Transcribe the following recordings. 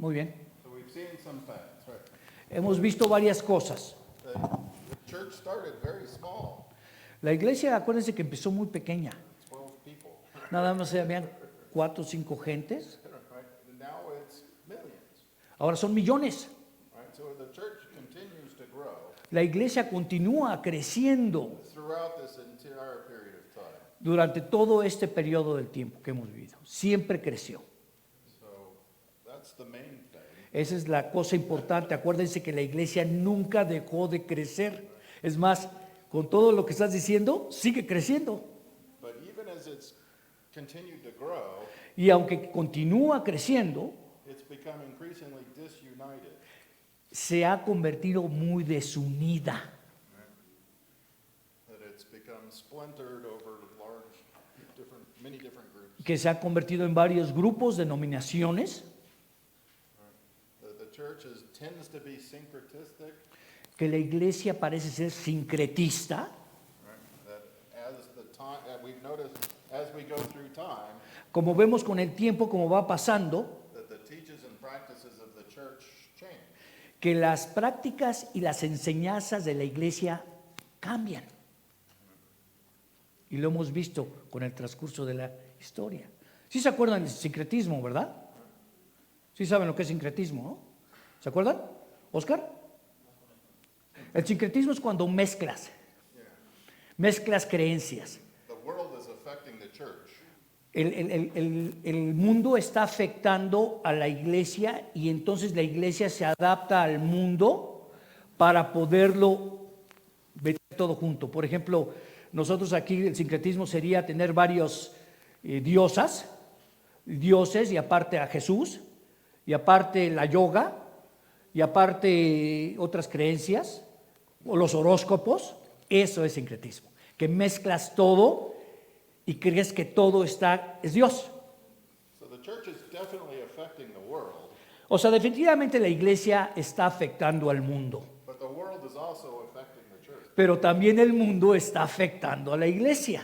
Muy bien. So we've seen some things, right? Hemos visto varias cosas. The church started very small, La iglesia, acuérdense que empezó muy pequeña. 12 people, Nada más habían 4 o 5 gentes. right? And now it's millions, Ahora son millones. right? So the church continues to grow La iglesia continúa creciendo throughout this entire period of time. durante todo este periodo del tiempo que hemos vivido. Siempre creció. So that's the main thing. Esa es la cosa importante. Acuérdense que la iglesia nunca dejó de crecer. Es más, con todo lo que estás diciendo, sigue creciendo. But even as it's continued to grow, Y aunque continúa creciendo, it's become increasingly disunited. se ha convertido muy desunida. That it's become splintered over many different groups. Que se ha convertido en varios grupos, denominaciones, The church tends to be syncretistic. que la iglesia parece ser sincretista, That as the time, we've noticed as we go through time, como vemos con el tiempo, como va pasando, that the teachings and practices of the church change. que las prácticas y las enseñanzas de la iglesia cambian. Y lo hemos visto con el transcurso de la historia. ¿Sí se acuerdan del sincretismo, verdad? ¿Sí saben lo que es sincretismo, no? ¿Se acuerdan? ¿Oscar? El sincretismo es cuando mezclas creencias. The world is affecting the church. El mundo está afectando a la iglesia y entonces la iglesia se adapta al mundo para poderlo ver todo junto. Por ejemplo, nosotros aquí el sincretismo sería tener varios dioses y aparte a Jesús y aparte la yoga y aparte otras creencias o los horóscopos. Eso es sincretismo, que mezclas todo y crees que todo es Dios. So the church is definitely affecting the world, O sea, definitivamente la iglesia está afectando al mundo, but the world is also affecting the church. pero también el mundo está afectando a la iglesia.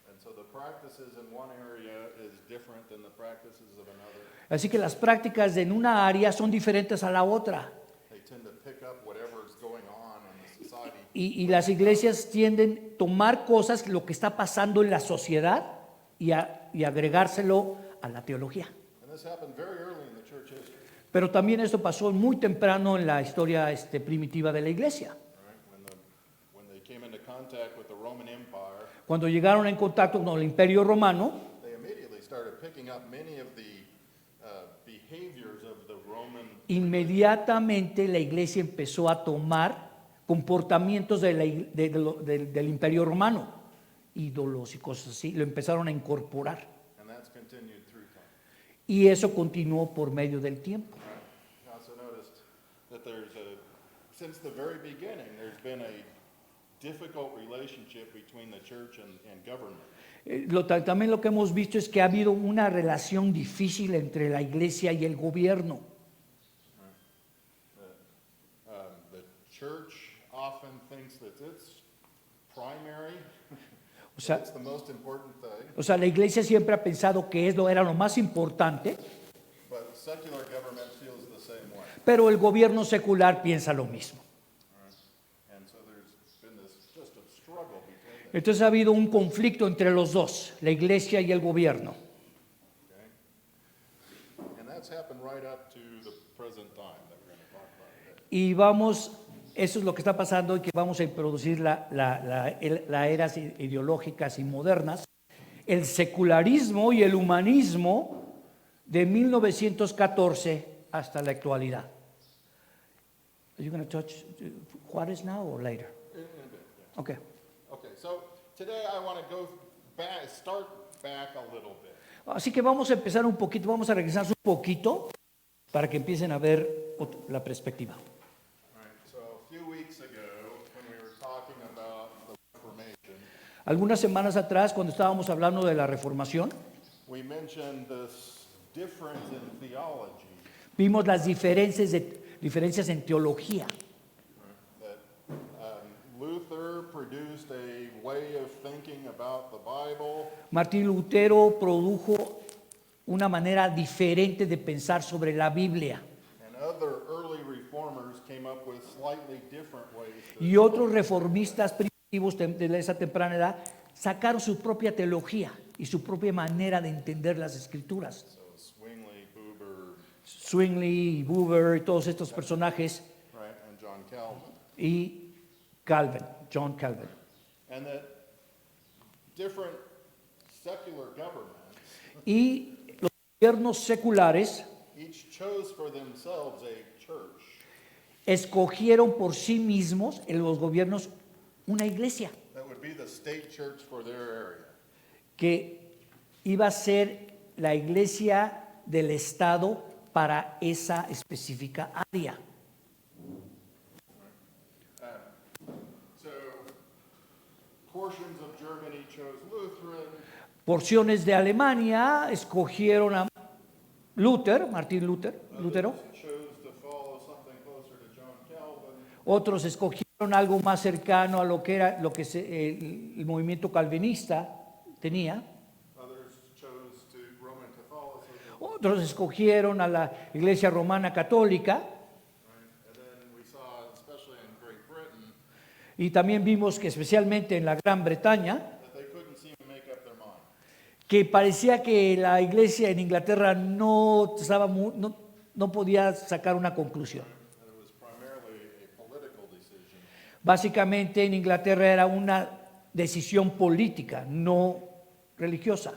And so the practices in one area is different than the practices of another. Así que las prácticas en una área son diferentes a la otra. They tend to pick up whatever's going on in the society. Y las iglesias tienden a tomar cosas, lo que está pasando en la sociedad y agregárselo a la teología. And this happened very early in the church history. Pero también esto pasó muy temprano en la historia primitiva de la iglesia. Right? When they came into contact with the Roman Empire, Cuando llegaron en contacto con el Imperio Romano, they immediately started picking up many of the behaviors of the Roman. inmediatamente la iglesia empezó a tomar comportamientos del Imperio Romano, ídolos y cosas así, lo empezaron a incorporar. And that's continued through time. Y eso continuó por medio del tiempo. I also noticed that since the very beginning, there's been a difficult relationship between the church and government. También lo que hemos visto es que ha habido una relación difícil entre la iglesia y el gobierno. The church often thinks that it's primary, O sea, it's the most important thing, la iglesia siempre ha pensado que era lo más importante, but secular government feels the same way. pero el gobierno secular piensa lo mismo. And so there's been just a struggle between them. Entonces ha habido un conflicto entre los dos, la iglesia y el gobierno. Okay? And that's happened right up to the present time that we're going to talk about today. Y eso es lo que está pasando y que vamos a introducir las eras ideológicas y modernas, el secularismo y el humanismo de 1914 hasta la actualidad. Are you going to touch Juárez now or later? Okay. Okay, so today I want to start back a little bit. Así que vamos a empezar un poquito, vamos a regresar un poquito para que empiecen a ver la perspectiva. All right, so a few weeks ago, when we were talking about the Reformation, Algunas semanas atrás, cuando estábamos hablando de la Reformación, we mentioned this difference in theology, vimos las diferencias en teología. that Luther produced a way of thinking about the Bible, Martín Lutero produjo una manera diferente de pensar sobre la Biblia. And other early reformers came up with slightly different ways to Y otros reformistas primitivos de esa temprana edad sacaron su propia teología y su propia manera de entender las escrituras. so Zwingli, Buber, Zwingli, Buber y todos estos personajes right, and John Calvin. y Calvin, John Calvin. And that different secular governments Y los gobiernos seculares each chose for themselves a church escogieron por sí mismos en los gobiernos una iglesia that would be the state church for their area. que iba a ser la iglesia del Estado para esa específica área. So portions of Germany chose Lutheran, Porciones de Alemania escogieron a Martín Lutero. others chose to follow something closer to John Calvin, Otros escogieron algo más cercano a lo que era el movimiento calvinista tenía. others chose to Roman Catholicism, Otros escogieron a la Iglesia Romana Católica. right? And then we saw, especially in Great Britain, Y también vimos que especialmente en la Gran Bretaña, that they couldn't seem to make up their mind. que parecía que la iglesia en Inglaterra no podía sacar una conclusión. That it was primarily a political decision. Básicamente en Inglaterra era una decisión política, no religiosa.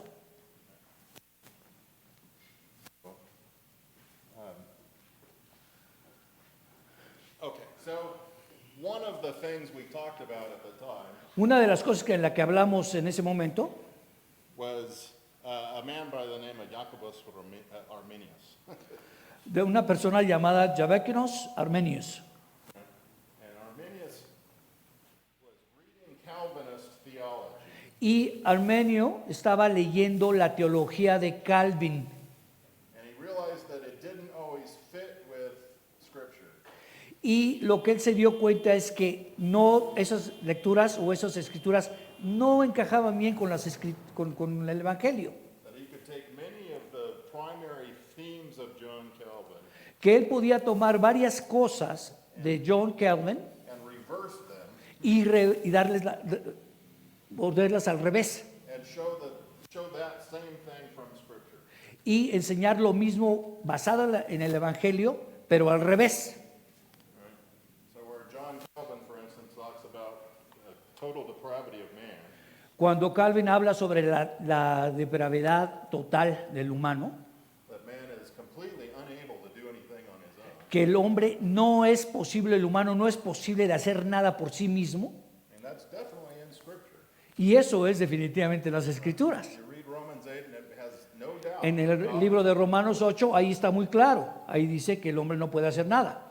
Okay, so one of the things we talked about at the time Una de las cosas en la que hablamos en ese momento was a man by the name of Jacobus Arminius. de una persona llamada Javekinos Armenius. And Arminius was reading Calvinist theology, Y Armenio estaba leyendo la teología de Calvin and he realized that it didn't always fit with Scripture. y lo que él se dio cuenta es que no esas lecturas o esas escrituras no encajaban bien con con el Evangelio. That he could take many of the primary themes of John Calvin Que él podía tomar varias cosas de John Calvin and reverse them y volverlas al revés and show that same thing from Scripture. y enseñar lo mismo basado en el Evangelio, pero al revés. So where John Calvin, for instance, talks about total depravity of man, Cuando Calvin habla sobre la depravidad total del humano, that man is completely unable to do anything on his own. que el hombre no es posible, el humano no es posible de hacer nada por sí mismo, And that's definitely in Scripture. y eso es definitivamente en las Escrituras. You read Romans 8 and it has no doubt. En el libro de Romanos 8, ahí está muy claro, ahí dice que el hombre no puede hacer nada.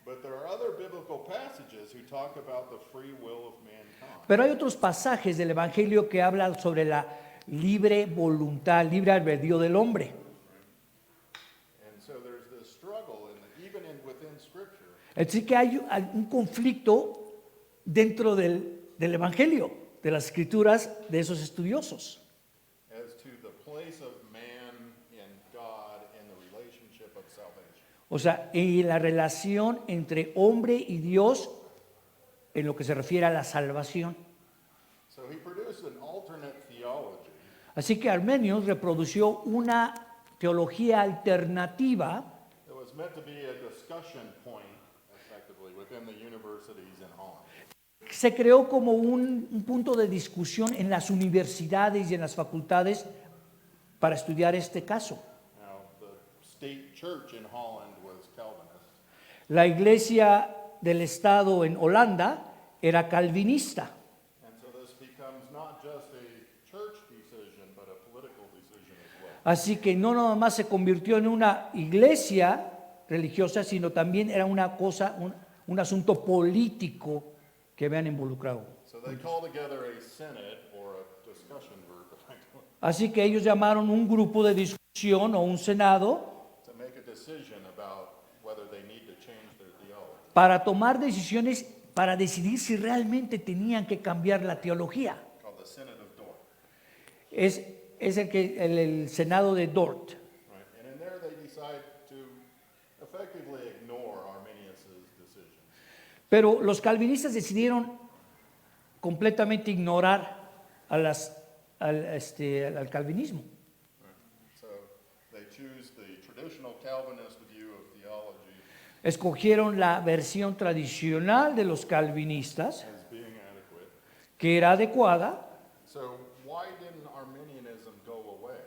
But there are other biblical passages who talk about the free will of mankind. Pero hay otros pasajes del Evangelio que hablan sobre la libre voluntad, libre albedrío del hombre. And so there's this struggle within Scripture Así que hay un conflicto dentro del Evangelio, de las escrituras de esos estudiosos, as to the place of man in God and the relationship of salvation. o sea, y la relación entre hombre y Dios en lo que se refiere a la salvación. So he produced an alternate theology Así que Armenios reprodució una teología alternativa that was meant to be a discussion point, effectively, within the universities in Holland. se creó como un punto de discusión en las universidades y en las facultades para estudiar este caso. Now, the state church in Holland was Calvinist, La iglesia del Estado en Holanda era calvinista. and so this becomes not just a church decision, but a political decision as well. Así que no nada más se convirtió en una iglesia religiosa, sino también era una cosa, un asunto político que habían involucrado. So they call together a synod or a discussion group, effectively, Así que ellos llamaron un grupo de discusión o un senado to make a decision about whether they need to change their theology. para tomar decisiones, para decidir si realmente tenían que cambiar la teología. Called the Synod of Dort. Es el senado de Dort. effectively ignore Arminius' decisions. Pero los calvinistas decidieron completamente ignorar al calvinismo. So they choose the traditional Calvinist view of theology Escogieron la versión tradicional de los calvinistas, as being adequate. que era adecuada. So why didn't Arminianism go away?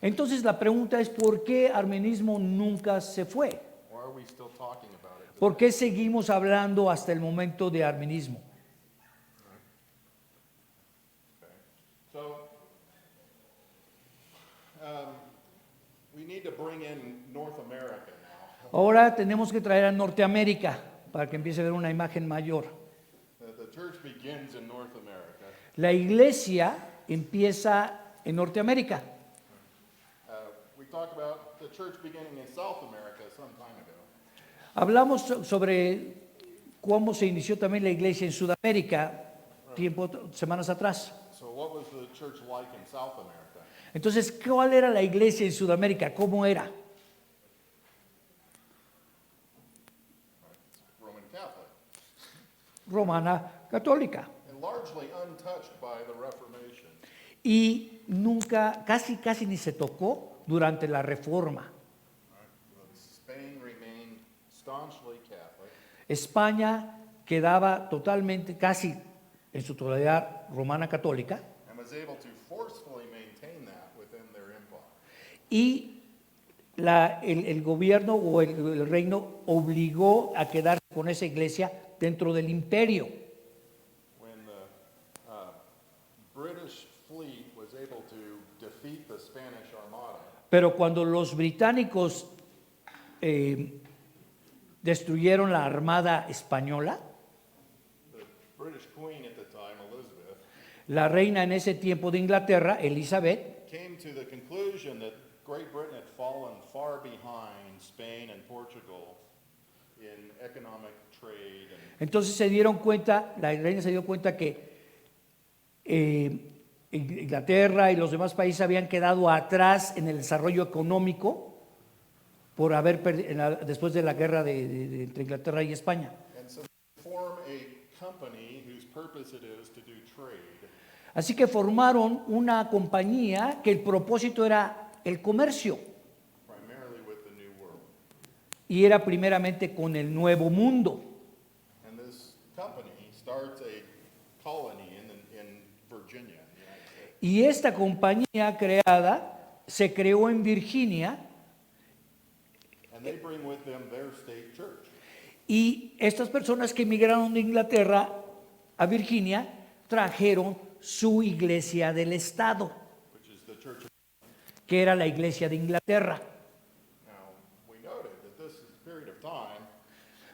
Entonces la pregunta es, ¿por qué arminianismo nunca se fue? Why are we still talking about it? ¿Por qué seguimos hablando hasta el momento de arminianismo? Okay. So we need to bring in North America now. Ahora tenemos que traer a Norteamérica para que empiece a ver una imagen mayor. The church begins in North America. La iglesia empieza en Norteamérica. We talked about the church beginning in South America some time ago. Hablamos sobre cómo se inició también la iglesia en Sudamérica semanas atrás. So what was the church like in South America? Entonces, ¿cuál era la iglesia en Sudamérica? ¿Cómo era? Roman Catholic, Romana católica. and largely untouched by the Reformation. Y nunca, casi ni se tocó durante la Reforma. Spain remained staunchly Catholic, España quedaba totalmente, casi en su totalidad romana católica, and was able to forcefully maintain that within their empire. y el gobierno o el reino obligó a quedarse con esa iglesia dentro del imperio. When the British fleet was able to defeat the Spanish Armada, Pero cuando los británicos destruyeron la armada española, the British queen at the time, Elizabeth, la reina en ese tiempo de Inglaterra, Elizabeth, came to the conclusion that Great Britain had fallen far behind Spain and Portugal in economic trade and entonces se dieron cuenta, la reina se dio cuenta que Inglaterra y los demás países habían quedado atrás en el desarrollo económico por después de la guerra entre Inglaterra y España. and so form a company whose purpose it is to do trade. Así que formaron una compañía que el propósito era el comercio Primarily with the New World. y era primeramente con el Nuevo Mundo. And this company starts a colony in Virginia, in the United States. Y esta compañía se creó en Virginia, And they bring with them their state church. y estas personas que emigraron de Inglaterra a Virginia trajeron su iglesia del estado, Which is the church. que era la iglesia de Inglaterra. Now, we noted that this period of time,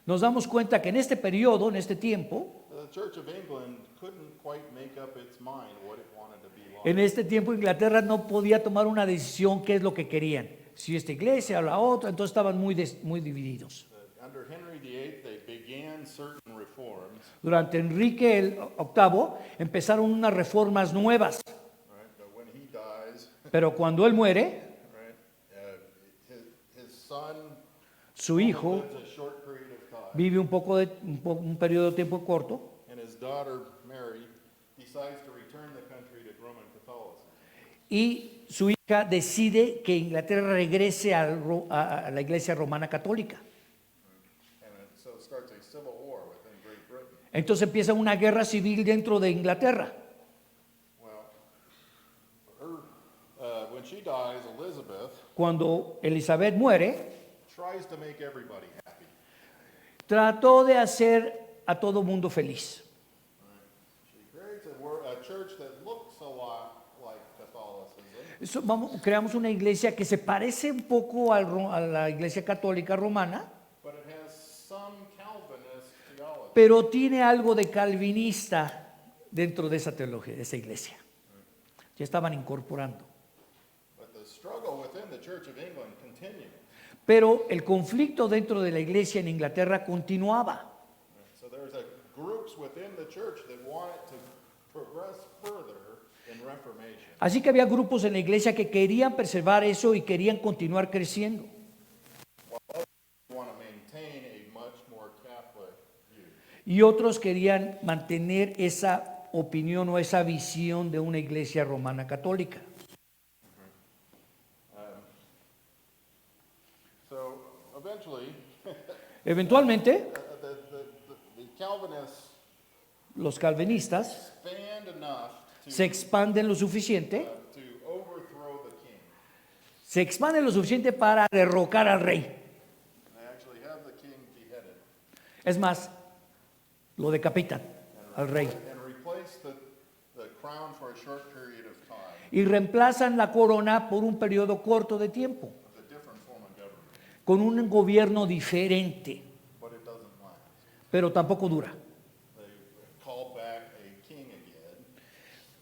Nos damos cuenta que en este periodo, en este tiempo, the Church of England couldn't quite make up its mind what it wanted to be like. en este tiempo Inglaterra no podía tomar una decisión qué es lo que querían, si esta iglesia o la otra, entonces estaban muy divididos. Under Henry VIII, they began certain reforms, Durante Enrique el VIII empezaron unas reformas nuevas, right? But when he dies, pero cuando él muere, right, his son su hijo lives a short period of time, vive un periodo de tiempo corto, and his daughter Mary decides to return the country to Roman Catholicism. y su hija decide que Inglaterra regrese a la iglesia romana católica. And so it starts a civil war within Great Britain. Entonces empieza una guerra civil dentro de Inglaterra. Well, when she dies, Elizabeth Cuando Elizabeth muere, tries to make everybody happy. trató de hacer a todo mundo feliz. She creates a church that looks a lot like Catholicism, Creamos una iglesia que se parece un poco a la iglesia católica romana, but it has some Calvinist theology. pero tiene algo de calvinista dentro de esa teología, de esa iglesia. Ya estaban incorporando. But the struggle within the Church of England continued. Pero el conflicto dentro de la iglesia en Inglaterra continuaba. So there's groups within the church that wanted to progress further in Reformation. Así que había grupos en la iglesia que querían preservar eso y querían continuar creciendo. y otros querían mantener esa opinión o esa visión de una iglesia romana católica. So eventually, Eventualmente, the Calvinists los calvinistas expand enough se expanden lo suficiente, to overthrow the king. se expanden lo suficiente para derrocar al rey. They actually have the king beheaded Es más, lo decapitan al rey and replace the crown for a short period of time y reemplazan la corona por un periodo corto de tiempo, with a different form of government, con un gobierno diferente, but it doesn't last. pero tampoco dura. They call back a king again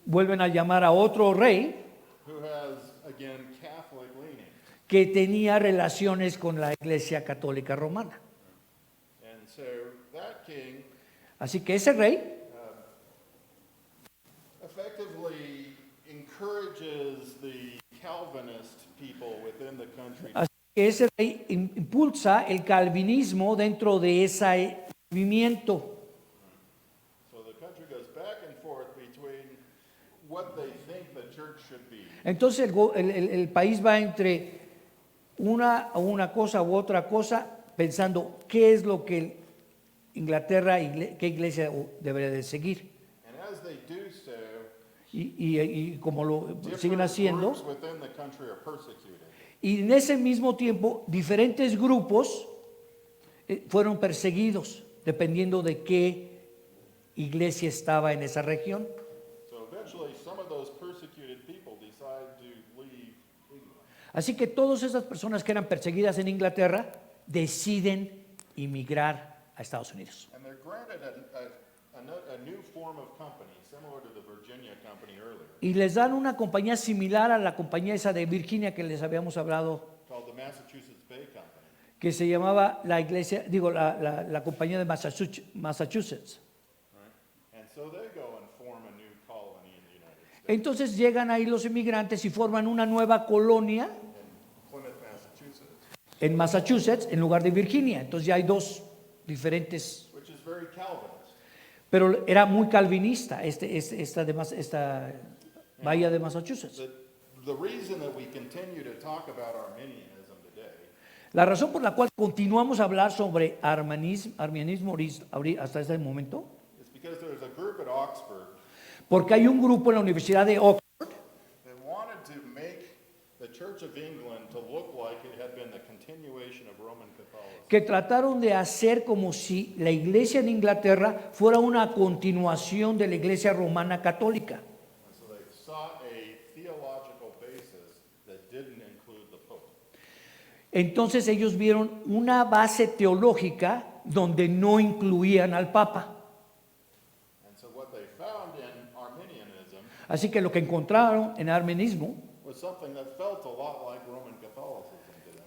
Vuelven a llamar a otro rey who has, again, Catholic leaning. que tenía relaciones con la Iglesia Católica Romana. And so that king Así que ese rey effectively encourages the Calvinist people within the country. Así que ese rey impulsa el calvinismo dentro de ese movimiento. So the country goes back and forth between what they think the church should be Entonces el país va entre una cosa u otra cosa, pensando qué es lo que Inglaterra, qué iglesia debería de seguir. and as they do so, Y como lo siguen different haciendo, groups within the country are persecuted. y en ese mismo tiempo diferentes grupos fueron perseguidos, dependiendo de qué iglesia estaba en esa región. So eventually some of those persecuted people decide to leave England. Así que todas esas personas que eran perseguidas en Inglaterra deciden emigrar a Estados Unidos. And they're granted a new form of company, similar to the Virginia company earlier, Y les dan una compañía similar a la compañía esa de Virginia que les habíamos hablado, called the Massachusetts Bay Company. que se llamaba la compañía de Massachusetts. Right? And so they go and form a new colony in the United States, Entonces llegan ahí los inmigrantes y forman una nueva colonia in Plymouth, Massachusetts, en Massachusetts en lugar de Virginia. Entonces ya hay dos diferentes, which is very Calvinist. pero era muy calvinista esta bahía de Massachusetts. The reason that we continue to talk about Arminianism today La razón por la cual continuamos a hablar sobre arminianismo hasta este momento, is because there's a group at Oxford porque hay un grupo en la Universidad de Oxford that wanted to make the Church of England to look like it had been the continuation of Roman Catholicism. que trataron de hacer como si la iglesia en Inglaterra fuera una continuación de la iglesia romana católica. And so they sought a theological basis that didn't include the Pope. Entonces ellos vieron una base teológica donde no incluían al Papa. And so what they found in Arminianism Así que lo que encontraron en arminianismo was something that felt a lot like Roman Catholicism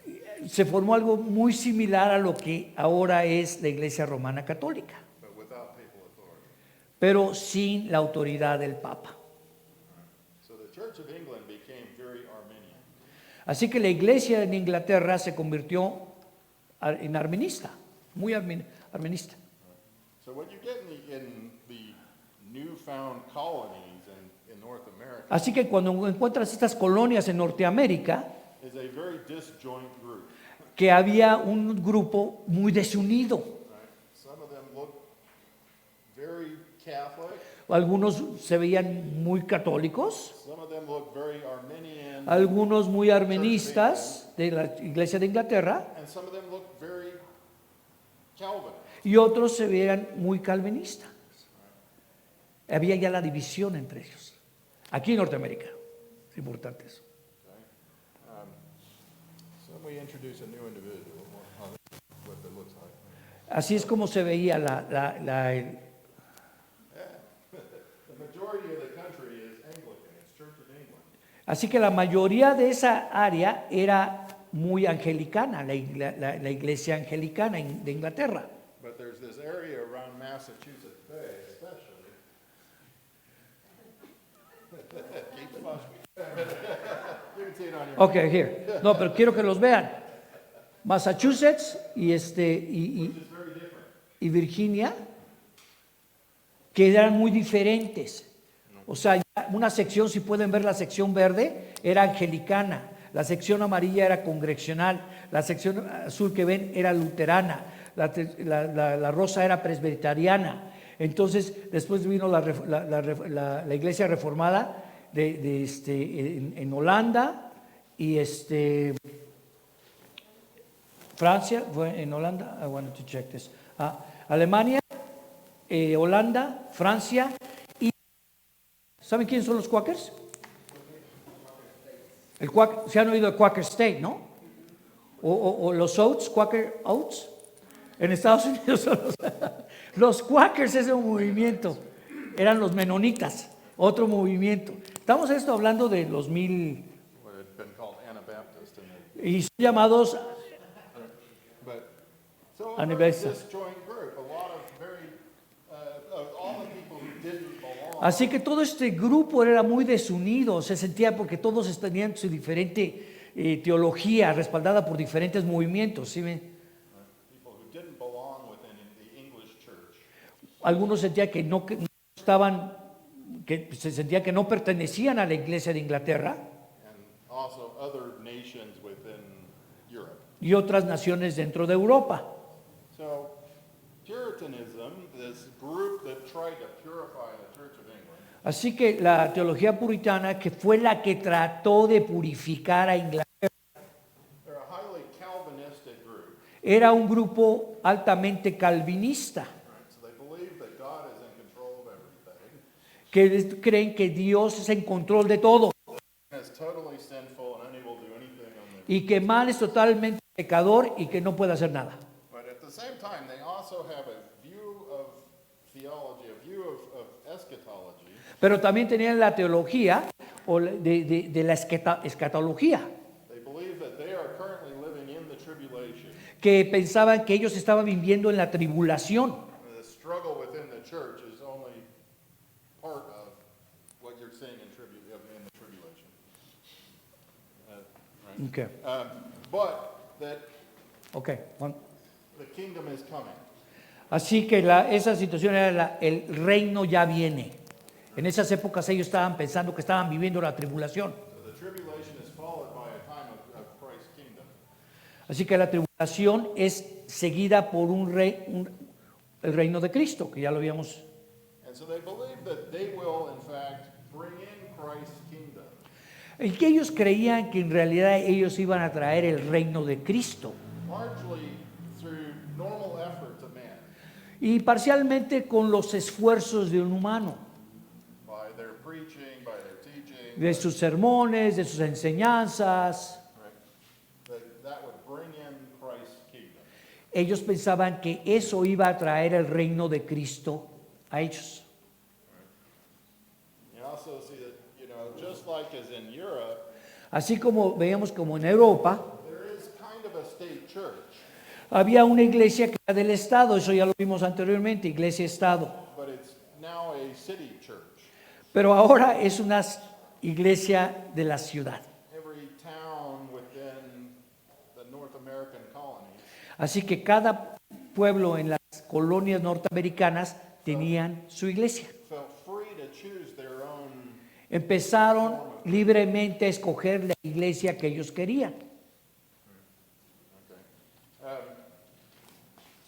today, se formó algo muy similar a lo que ahora es la iglesia romana católica, but without papal authority. pero sin la autoridad del Papa. So the Church of England became very Arminian. Así que la iglesia en Inglaterra se convirtió en arminista, muy arminista. So what you get in the newfound colonies in North America Así que cuando encuentras estas colonias en Norteamérica, is a very disjoint group. que había un grupo muy desunido. Right? Some of them look very Catholic. Algunos se veían muy católicos, Some of them look very Arminian. algunos muy armenistas de la iglesia de Inglaterra, And some of them look very Calvin. y otros se veían muy calvinistas. Había ya la división entre ellos. Aquí en Norteamérica. Es importante eso. So then we introduce a new individual, what that looks like. Así es como se veía The majority of the country is Anglican, it's Church of England. así que la mayoría de esa área era muy angelicana, la iglesia anglicana de Inglaterra. But there's this area around Massachusetts Bay especially. Keep it hush. You can see it on your. Ok, here. No, pero quiero que los vean. Massachusetts y Virginia que eran muy diferentes. O sea, ya una sección, si pueden ver la sección verde, era angelicana, la sección amarilla era congregacional, la sección azul que ven era luterana, la rosa era presbiteriana. Entonces, después vino la iglesia reformada en Holanda y Francia, fue en Holanda, I wanted to check this. Alemania, Holanda, Francia y ¿saben quiénes son los Quakers? Se han oído de Quaker State, ¿no? O los Oats, Quaker Oats. En Estados Unidos son los Quakers, es un movimiento. Eran los menonitas, otro movimiento. Estamos hablando de los What had been called Anabaptist. y son llamados So a very Anabaptist. disjoint group, a lot of of all the people who didn't belong. Así que todo este grupo era muy desunido, se sentía porque todos tenían su diferente teología respaldada por diferentes movimientos. ¿Sí ven? People who didn't belong within the English church. Algunos sentían que no estaban, que se sentía que no pertenecían a la iglesia de Inglaterra And also other nations within Europe. y otras naciones dentro de Europa. So Puritanism, this group that tried to purify the Church of England, Así que la teología puritana, que fue la que trató de purificar a Inglaterra, they're a highly Calvinistic group. era un grupo altamente calvinista, Right? So they believe that God is in control of everything. que creen que Dios es en control de todo And is totally sinful and unable to do anything on the y que mal es totalmente pecador y que no puede hacer nada. But at the same time, they also have a view of theology, a view of eschatology, Pero también tenían la teología o de la escatología, they believe that they are currently living in the tribulation. que pensaban que ellos estaban viviendo en la tribulación. The struggle within the church is only part of what you're seeing in the tribulation. Right? Okay. But that Okay. Juan. the kingdom is coming. Así que esa situación era el reino ya viene. En esas épocas ellos estaban pensando que estaban viviendo la tribulación. So the tribulation is followed by a time of Christ's kingdom. Así que la tribulación es seguida por el reino de Cristo, que ya lo habíamos. And so they believe that they will, in fact, bring in Christ's kingdom. Y que ellos creían que en realidad ellos iban a traer el reino de Cristo. Largely through normal efforts of man, Y parcialmente con los esfuerzos de un humano, by their preaching, by their teaching, de sus sermones, de sus enseñanzas. right? That would bring in Christ's kingdom. Ellos pensaban que eso iba a traer el reino de Cristo a ellos. You also see that, just like as in Europe, Así como veíamos como en Europa, there is kind of a state church, había una iglesia que era del Estado, eso ya lo vimos anteriormente, iglesia-Estado. but it's now a city church. Pero ahora es una iglesia de la ciudad. Every town within the North American colonies Así que cada pueblo en las colonias norteamericanas tenían su iglesia. felt free to choose their own. Empezaron libremente a escoger la iglesia que ellos querían.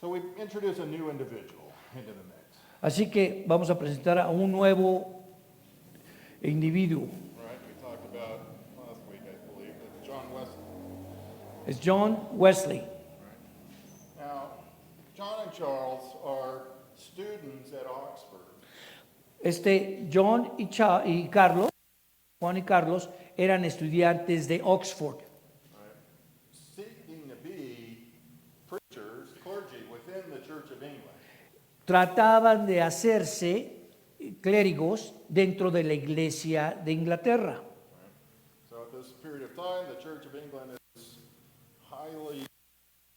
So we introduce a new individual into the mix. Así que vamos a presentar a un nuevo individuo. Right, we talked about last week, I believe, that John Wesley. Es John Wesley. Now, John and Charles are students at Oxford, John y Carlos, Juan y Carlos, eran estudiantes de Oxford, seeking to be preachers, clergy within the Church of England. trataban de hacerse clérigos dentro de la iglesia de Inglaterra. So at this period of time, the Church of England is highly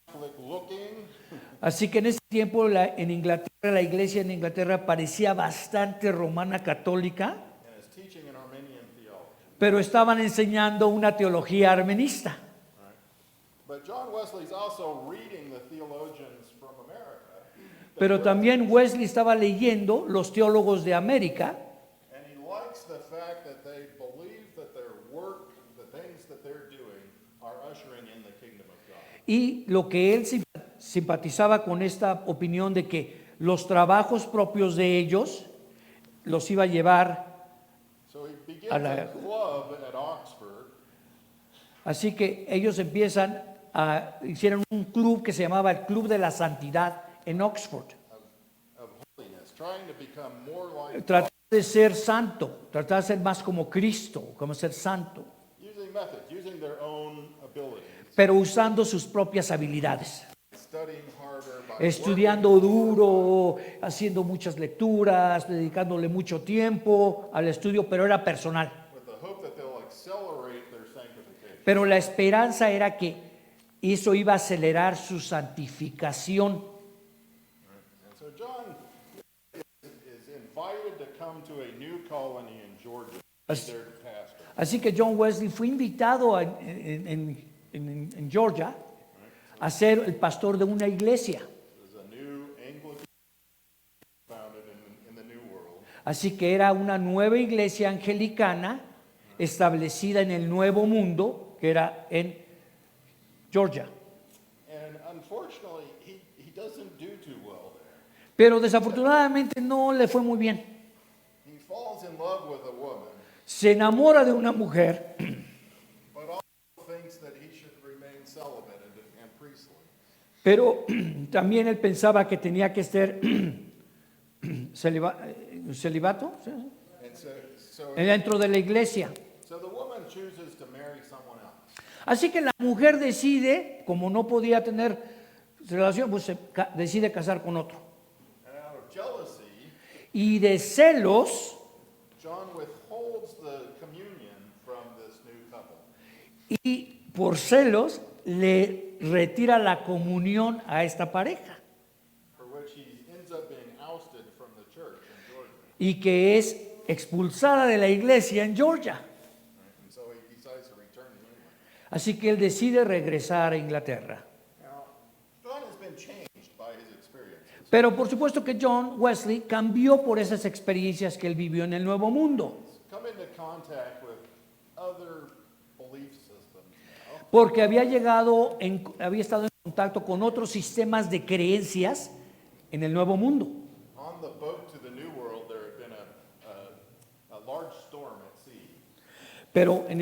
Catholic looking. Así que en ese tiempo en Inglaterra, la iglesia en Inglaterra parecía bastante romana católica, And is teaching an Arminian theology. pero estaban enseñando una teología armenista. But John Wesley's also reading the theologians from America. Pero también Wesley estaba leyendo los teólogos de América and he likes the fact that they believe that their work, the things that they're doing, are ushering in the kingdom of God. y lo que él simpatizaba con esta opinión de que los trabajos propios de ellos los iba a llevar. So he begins A la- a club at Oxford, Así que ellos hicieron un club que se llamaba el Club de la Santidad en Oxford. of holiness, trying to become more like Tratar de ser santo, tratar de ser más como Cristo, como ser santo, using methods, using their own abilities, pero usando sus propias habilidades, studying harder, by estudiando duro, haciendo muchas lecturas, dedicándole mucho tiempo al estudio, pero era personal. with the hope that they'll accelerate their sanctification. Pero la esperanza era que eso iba a acelerar su santificación. And so John is invited to come to a new colony in Georgia, be As- their pastor. Así que John Wesley fue invitado en Georgia a ser el pastor de una iglesia. There's a new Anglican founded in the New World. Así que era una nueva iglesia anglicana establecida en el Nuevo Mundo, que era en Georgia. And unfortunately, he doesn't do too well there. Pero desafortunadamente no le fue muy bien. He falls in love with a woman, Se enamora de una mujer, but also thinks that he should remain celibate and priestly. pero también él pensaba que tenía que ser celibato, ¿sí? And so Dentro de la iglesia. the woman chooses to marry someone else. Así que la mujer decide, como no podía tener relación, pues decide casar con otro. And out of jealousy, Y de celos, John withholds the communion from this new couple. y por celos le retira la comunión a esta pareja, For which he ends up being ousted from the church in Georgia. y que es expulsada de la iglesia en Georgia. And so he decides to return to England. Así que él decide regresar a Inglaterra. Now, John has been changed by his experiences. Pero por supuesto que John Wesley cambió por esas experiencias que él vivió en el Nuevo Mundo, He's come into contact with other belief systems now. porque había estado en contacto con otros sistemas de creencias en el Nuevo Mundo. On the boat to the New World, there had been a large storm at sea. Pero en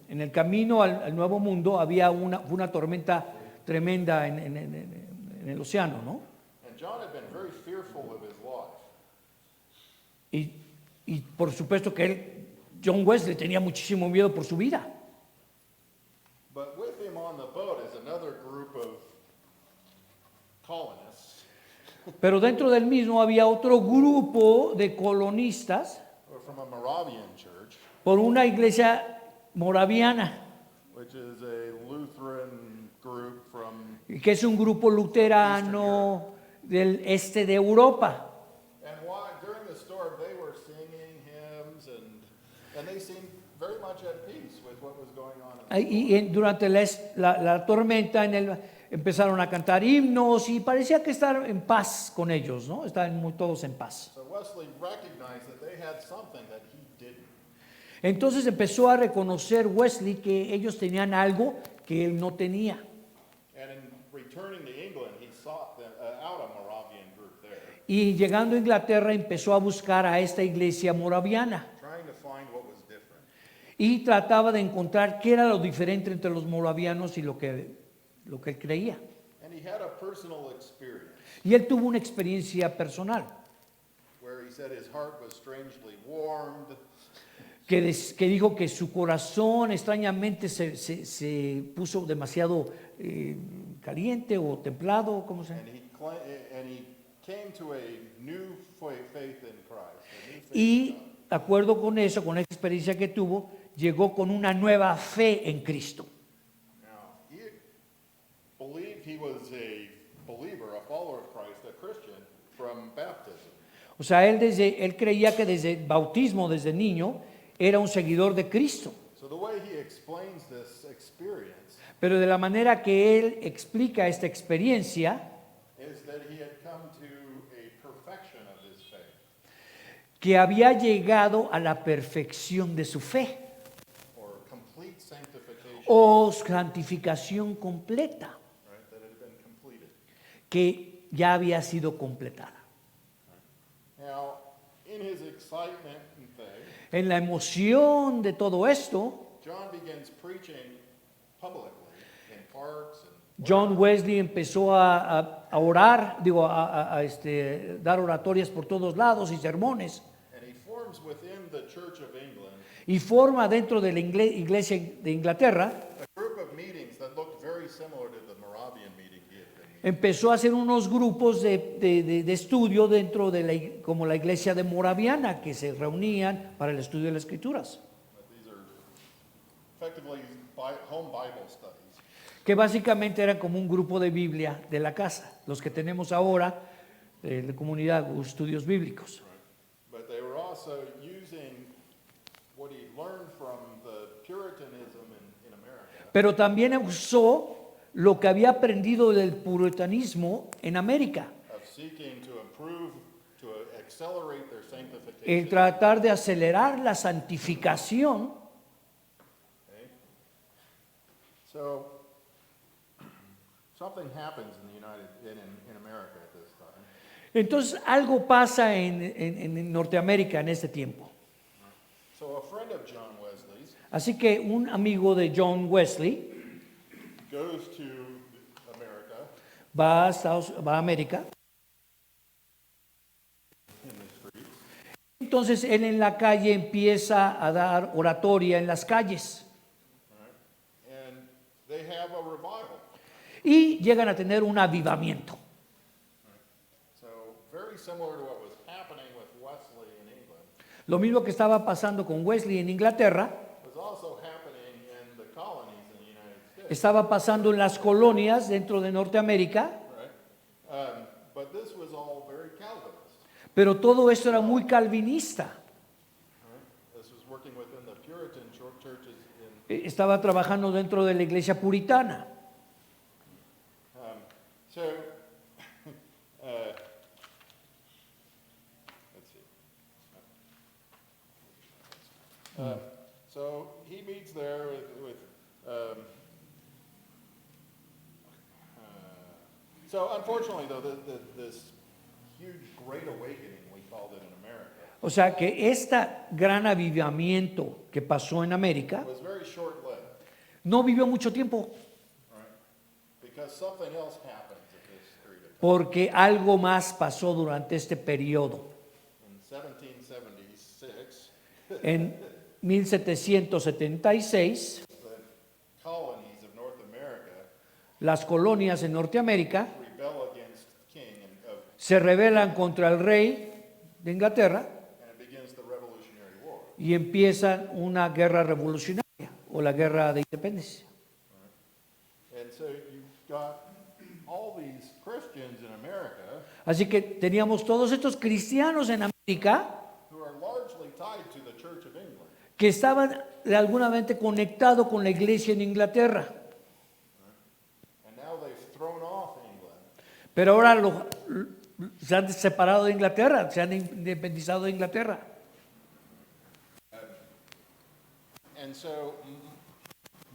el camino al Nuevo Mundo había una tormenta tremenda en el océano, ¿no? And John had been very fearful of his life. Y por supuesto que John Wesley tenía muchísimo miedo por su vida. But with him on the boat is another group of colonists Pero dentro del mismo había otro grupo de colonistas who are from a Moravian church, por una iglesia moraviana, which is a Lutheran group from, que es un grupo luterano del este de Europa. and why, during the storm, they were singing hymns and they seemed very much at peace with what was going on. Durante la tormenta empezaron a cantar himnos y parecía que estar en paz con ellos, ¿no? Estaban todos en paz. So Wesley recognized that they had something that he didn't. Entonces empezó a reconocer Wesley que ellos tenían algo que él no tenía. And in returning to England, he sought out a Moravian group there, Y llegando a Inglaterra empezó a buscar a esta iglesia moraviana trying to find what was different. y trataba de encontrar qué era lo diferente entre los moravianos y lo que él creía. And he had a personal experience Y él tuvo una experiencia personal where he said his heart was strangely warmed, que dijo que su corazón extrañamente se puso demasiado caliente o templado, ¿cómo se llama? and he came to a new faith in Christ, a new faith in Y God. de acuerdo con eso, con esa experiencia que tuvo, llegó con una nueva fe en Cristo. Now, he believed he was a believer, a follower of Christ, a Christian from baptism. O sea, él creía que desde el bautismo, desde niño, era un seguidor de Cristo. So the way he explains this experience Pero de la manera que él explica esta experiencia, is that he had come to a perfection of his faith, que había llegado a la perfección de su fe or complete sanctification, o santificación completa, right, that had been completed. que ya había sido completada. Now, in his excitement and faith, En la emoción de todo esto, John begins preaching publicly in parks and John Wesley empezó a orar, dar oratorias por todos lados y sermones, and he forms within the Church of England y forma dentro de la iglesia de Inglaterra, a group of meetings that looked very similar to the Moravian meeting he had been in. empezó a hacer unos grupos de estudio dentro de como la iglesia de Moraviana, que se reunían para el estudio de las escrituras, But these are effectively home Bible studies. que básicamente eran como un grupo de Biblia de la casa, los que tenemos ahora, de comunidad o estudios bíblicos. But they were also using what he learned from the Puritanism in America Pero también usó lo que había aprendido del puritanismo en América, of seeking to improve, to accelerate their el sanctification. tratar de acelerar la santificación. Okay? So, something happens in the in America at this time. Entonces algo pasa en Norteamérica en este tiempo. So a friend of John Wesley's Así que un amigo de John Wesley goes to America va a América. in the streets, Entonces él en la calle empieza a dar oratoria en las calles and they have a revival. y llegan a tener un avivamiento. So very similar to what was happening with Wesley in England Lo mismo que estaba pasando con Wesley en Inglaterra, was also happening in the colonies in the United States. estaba pasando en las colonias dentro de Norteamérica, Right? But this was all very Calvinist. pero todo esto era muy calvinista. Right? This was working within the Puritan churches in. Estaba trabajando dentro de la iglesia puritana. So, let's see. So he meets there with so unfortunately though, this huge great awakening, we called it in America, O sea que este gran avivamiento que pasó en América was very short-lived, no vivió mucho tiempo, right? Because something else happens at this period of time. porque algo más pasó durante este periodo. In 1776, En 1776, the colonies of North America las colonias en Norteamérica rebel against the king of se rebelan contra el rey de Inglaterra and it begins the Revolutionary War. y empiezan una guerra revolucionaria o la guerra de independencia. And so you've got all these Christians in America Así que teníamos todos estos cristianos en América who are largely tied to the Church of England. que estaban de alguna manera conectados con la iglesia en Inglaterra, And now they've thrown off England pero ahora se han separado de Inglaterra, se han independizado de Inglaterra. and so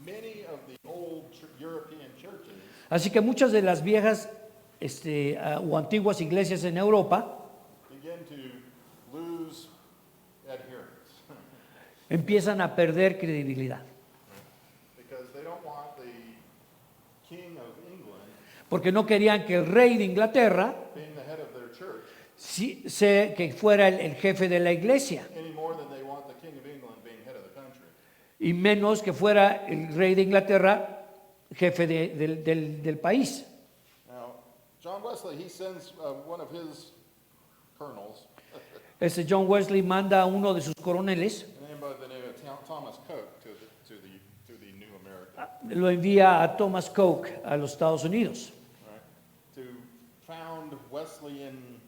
many of the old European churches Así que muchas de las viejas o antiguas iglesias en Europa begin to lose adherents empiezan a perder credibilidad, because they don't want the king of England porque no querían que el rey de Inglaterra being the head of their church que fuera el jefe de la iglesia, any more than they want the king of England being head of the country. y menos que fuera el rey de Inglaterra jefe del país. Now, John Wesley, he sends one of his colonels, John Wesley manda a uno de sus coroneles, named by the name of Thomas Coke, to the New America, lo envía a Thomas Coke a los Estados Unidos right? To found Wesleyan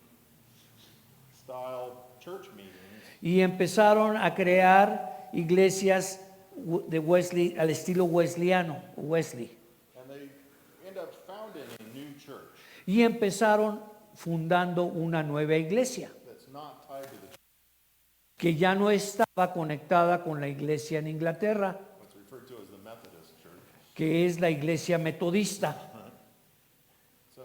style church meetings y empezaron a crear iglesias de Wesley al estilo wesleyano, Wesley. end up founding a new church y empezaron fundando una nueva iglesia that's not tied to the que ya no estaba conectada con la iglesia en Inglaterra, what's referred to as the Methodist Church. que es la iglesia metodista. So,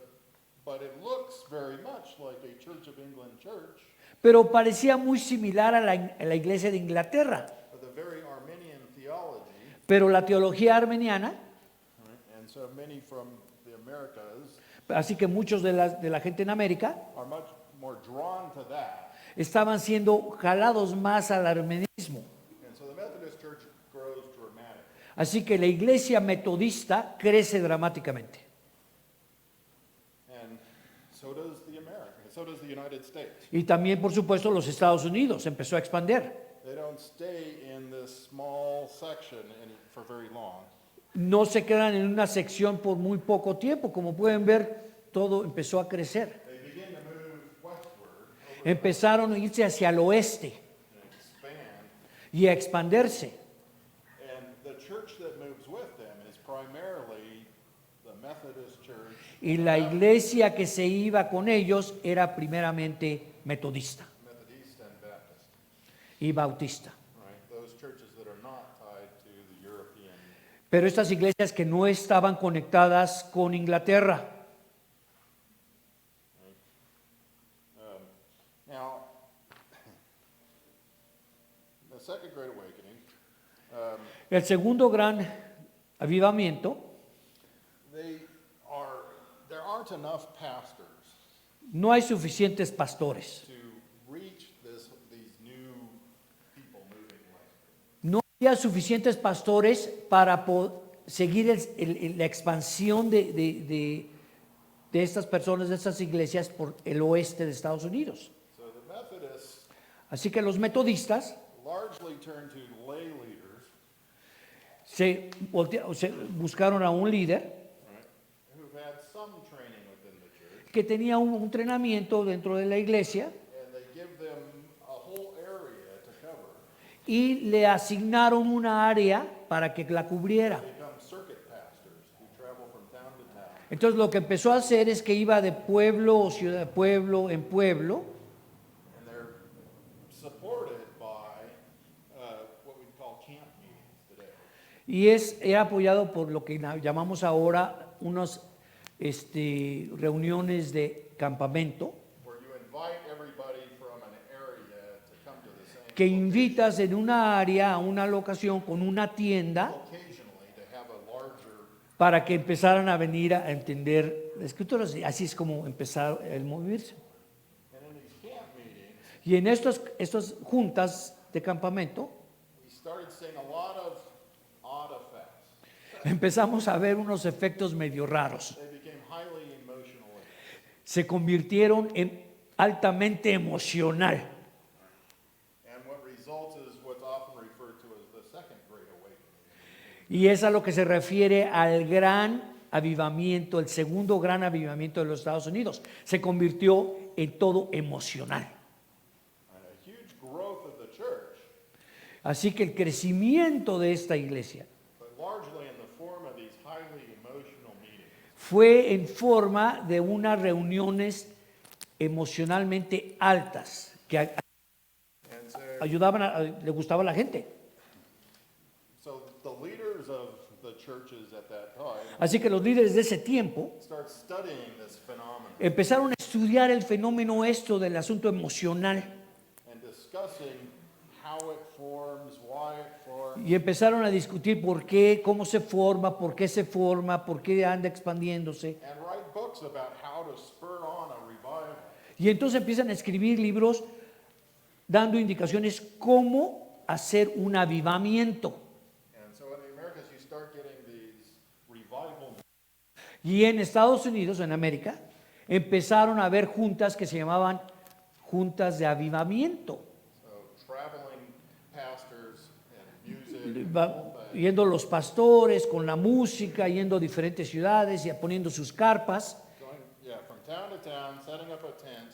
but it looks very much like a Church of England church, Pero parecía muy similar a la iglesia de Inglaterra. with a very Arminian theology, Pero la teología armeniana, right? And so many from the Americas así que muchos de la gente en América, are much more drawn to that. estaban siendo jalados más al armenismo. And so the Methodist Church grows dramatically. Así que la iglesia metodista crece dramáticamente. And so does the United States. Y también, por supuesto, los Estados Unidos empezó a expandir. They don't stay in this small section for very long. No se quedan en una sección por muy poco tiempo. Como pueden ver, todo empezó a crecer. They begin to move westward Empezaron a irse hacia el oeste and expand. y a expandirse. And the church that moves with them is primarily the Methodist Church, Y la iglesia que se iba con ellos era primeramente metodista Methodist and Baptist, y bautista. right? Those churches that are not tied to the European. Pero estas iglesias que no estaban conectadas con Inglaterra. Now, the Second Great Awakening, El segundo gran avivamiento, there aren't enough pastors no hay suficientes pastores. to reach these new people moving west. No había suficientes pastores para seguir la expansión de estas personas, de estas iglesias por el oeste de Estados Unidos. So the Methodists Así que los metodistas largely turn to lay leaders, se buscaron a un líder right, who've had some training within the church, que tenía un entrenamiento dentro de la iglesia and they give them a whole area to cover. y le asignaron una área para que la cubriera. They become circuit pastors who travel from town to town, Entonces lo que empezó a hacer es que iba de pueblo o ciudad de pueblo en pueblo and they're supported by what we call camp meetings today. y era apoyado por lo que llamamos ahora unas reuniones de campamento Where you invite everybody from an area to come to the same que invitas en una área a una locación con una tienda occasionally to have a larger, para que empezaran a venir a entender la escritura. Así es como empezar el moverse. and in these camp meetings, Y en estas juntas de campamento we started seeing a lot of odd effects. empezamos a ver unos efectos medio raros. They became highly emotional. Se convirtieron en altamente emocional. And what results is what's often referred to as the Second Great Awakening. Y es a lo que se refiere al gran avivamiento, el segundo gran avivamiento de los Estados Unidos. Se convirtió en todo emocional. And a huge growth of the church, Así que el crecimiento de esta iglesia but largely in the form of these highly emotional meetings. fue en forma de unas reuniones emocionalmente altas que And so, ayudaban, le gustaba a la gente. so the leaders of the churches at that time Así que los líderes de ese tiempo start studying this phenomenon empezaron a estudiar el fenómeno esto del asunto emocional and discussing how it forms, why it forms, y empezaron a discutir por qué, cómo se forma, por qué anda expandiéndose. and write books about how to spur on a revival. Y entonces empiezan a escribir libros dando indicaciones cómo hacer un avivamiento. And so in the Americas, you start getting these revival, Y en Estados Unidos, en América, empezaron a haber juntas que se llamaban juntas de avivamiento. so traveling pastors and music, and Va- whole thing. Yendo los pastores con la música, yendo a diferentes ciudades y poniendo sus carpas, Going, from town to town, setting up a tent,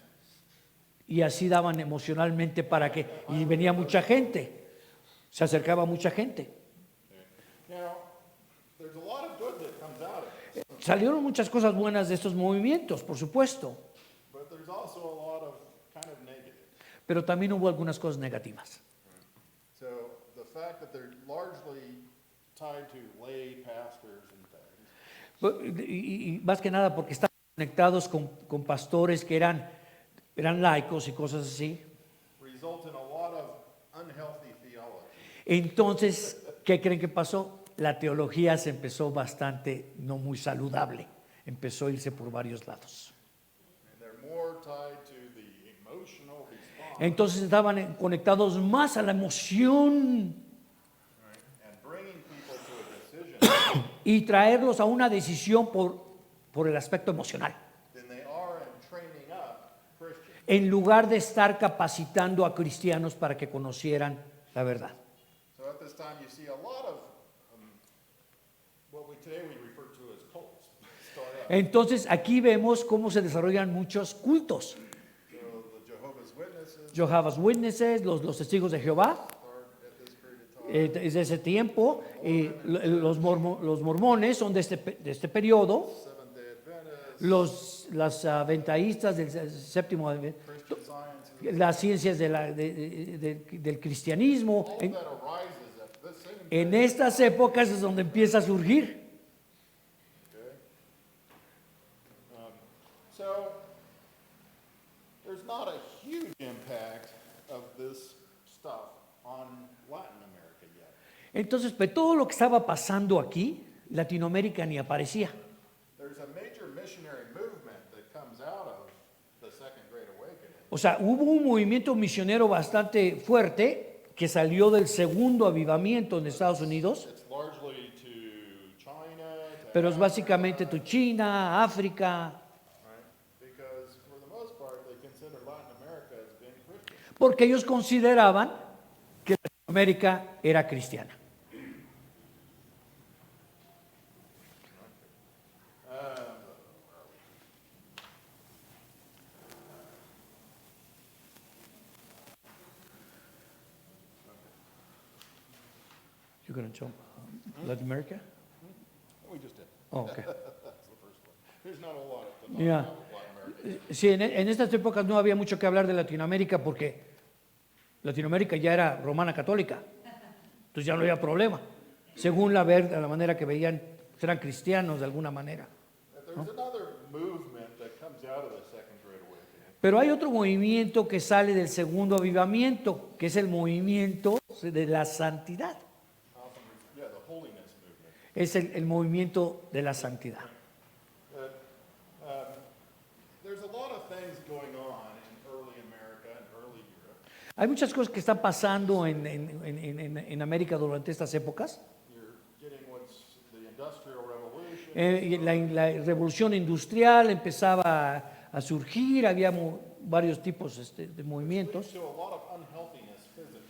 y así daban emocionalmente para que, y venía mucha gente, se acercaba mucha gente. Now, there's a lot of good that comes out of it. salieron muchas cosas buenas de estos movimientos, por supuesto, but there's also a lot of kind of negative. pero también hubo algunas cosas negativas. So the fact that they're largely tied to lay pastors and things, Y más que nada porque estaban conectados con pastores que eran laicos y cosas así. result in a lot of unhealthy theology. Entonces, ¿qué creen que pasó? La teología se empezó bastante no muy saludable, empezó a irse por varios lados. And they're more tied to the emotional response, Entonces estaban conectados más a la emoción right? And bringing people to a decision y traerlos a una decisión por el aspecto emocional, than they are in training up Christians. en lugar de estar capacitando a cristianos para que conocieran la verdad. So at this time, you see a lot of what today we refer to as cults start up. Entonces aquí vemos cómo se desarrollan muchos cultos. So the Jehovah's Witnesses Jehovah's Witnesses, los testigos de Jehová, start at this period of time. desde ese tiempo, los mormones son de este periodo, Seventh-day Adventists, las adventistas del séptimo, Christian Science, las ciencias del cristianismo. all that arises at this same En estas épocas es donde empieza a surgir. Okay. So there's not a huge impact of this stuff on Latin America yet. Entonces, pues, todo lo que estaba pasando aquí, Latinoamérica ni aparecía. There's a major missionary movement that comes out of the Second Great Awakening. O sea, hubo un movimiento misionero bastante fuerte que salió del segundo avivamiento en Estados Unidos, It's largely to China, to pero es Africa, básicamente tu China, África, right? Because for the most part, they consider Latin America as being Christian. porque ellos consideraban que Latinoamérica era cristiana. You're going to jump Latin America? We just did. Oh, okay. That's the first one. There's not a lot to talk Yeah. about with Latin America. Sí, en estas épocas no había mucho que hablar de Latinoamérica porque Latinoamérica ya era romana católica, entonces ya no había problema, según la manera que veían, eran cristianos de alguna manera. There's another movement that comes out of the Second Great Awakening. Pero hay otro movimiento que sale del segundo avivamiento, que es el movimiento de la santidad, The holiness movement. es el movimiento de la santidad. There's a lot of things going on in early America and early Europe. Hay muchas cosas que están pasando en América durante estas épocas. You're getting what's the Industrial Revolution. Y la revolución industrial empezaba a surgir, había varios tipos de movimientos. To a lot of unhealthiness physically.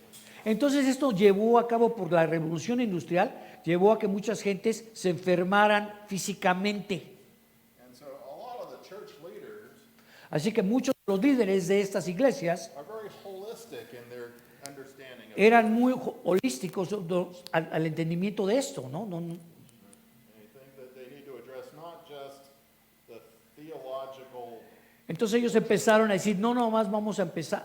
Entonces esto llevó a cabo por la revolución industrial, llevó a que muchas gentes se enfermaran físicamente. And so a lot of the church leaders Así que muchos de los líderes de estas iglesias are very holistic in their understanding of eran muy holísticos al entendimiento de esto, ¿no? And they think that they need to address not just the theological Entonces ellos empezaron a decir, no, más vamos a empezar,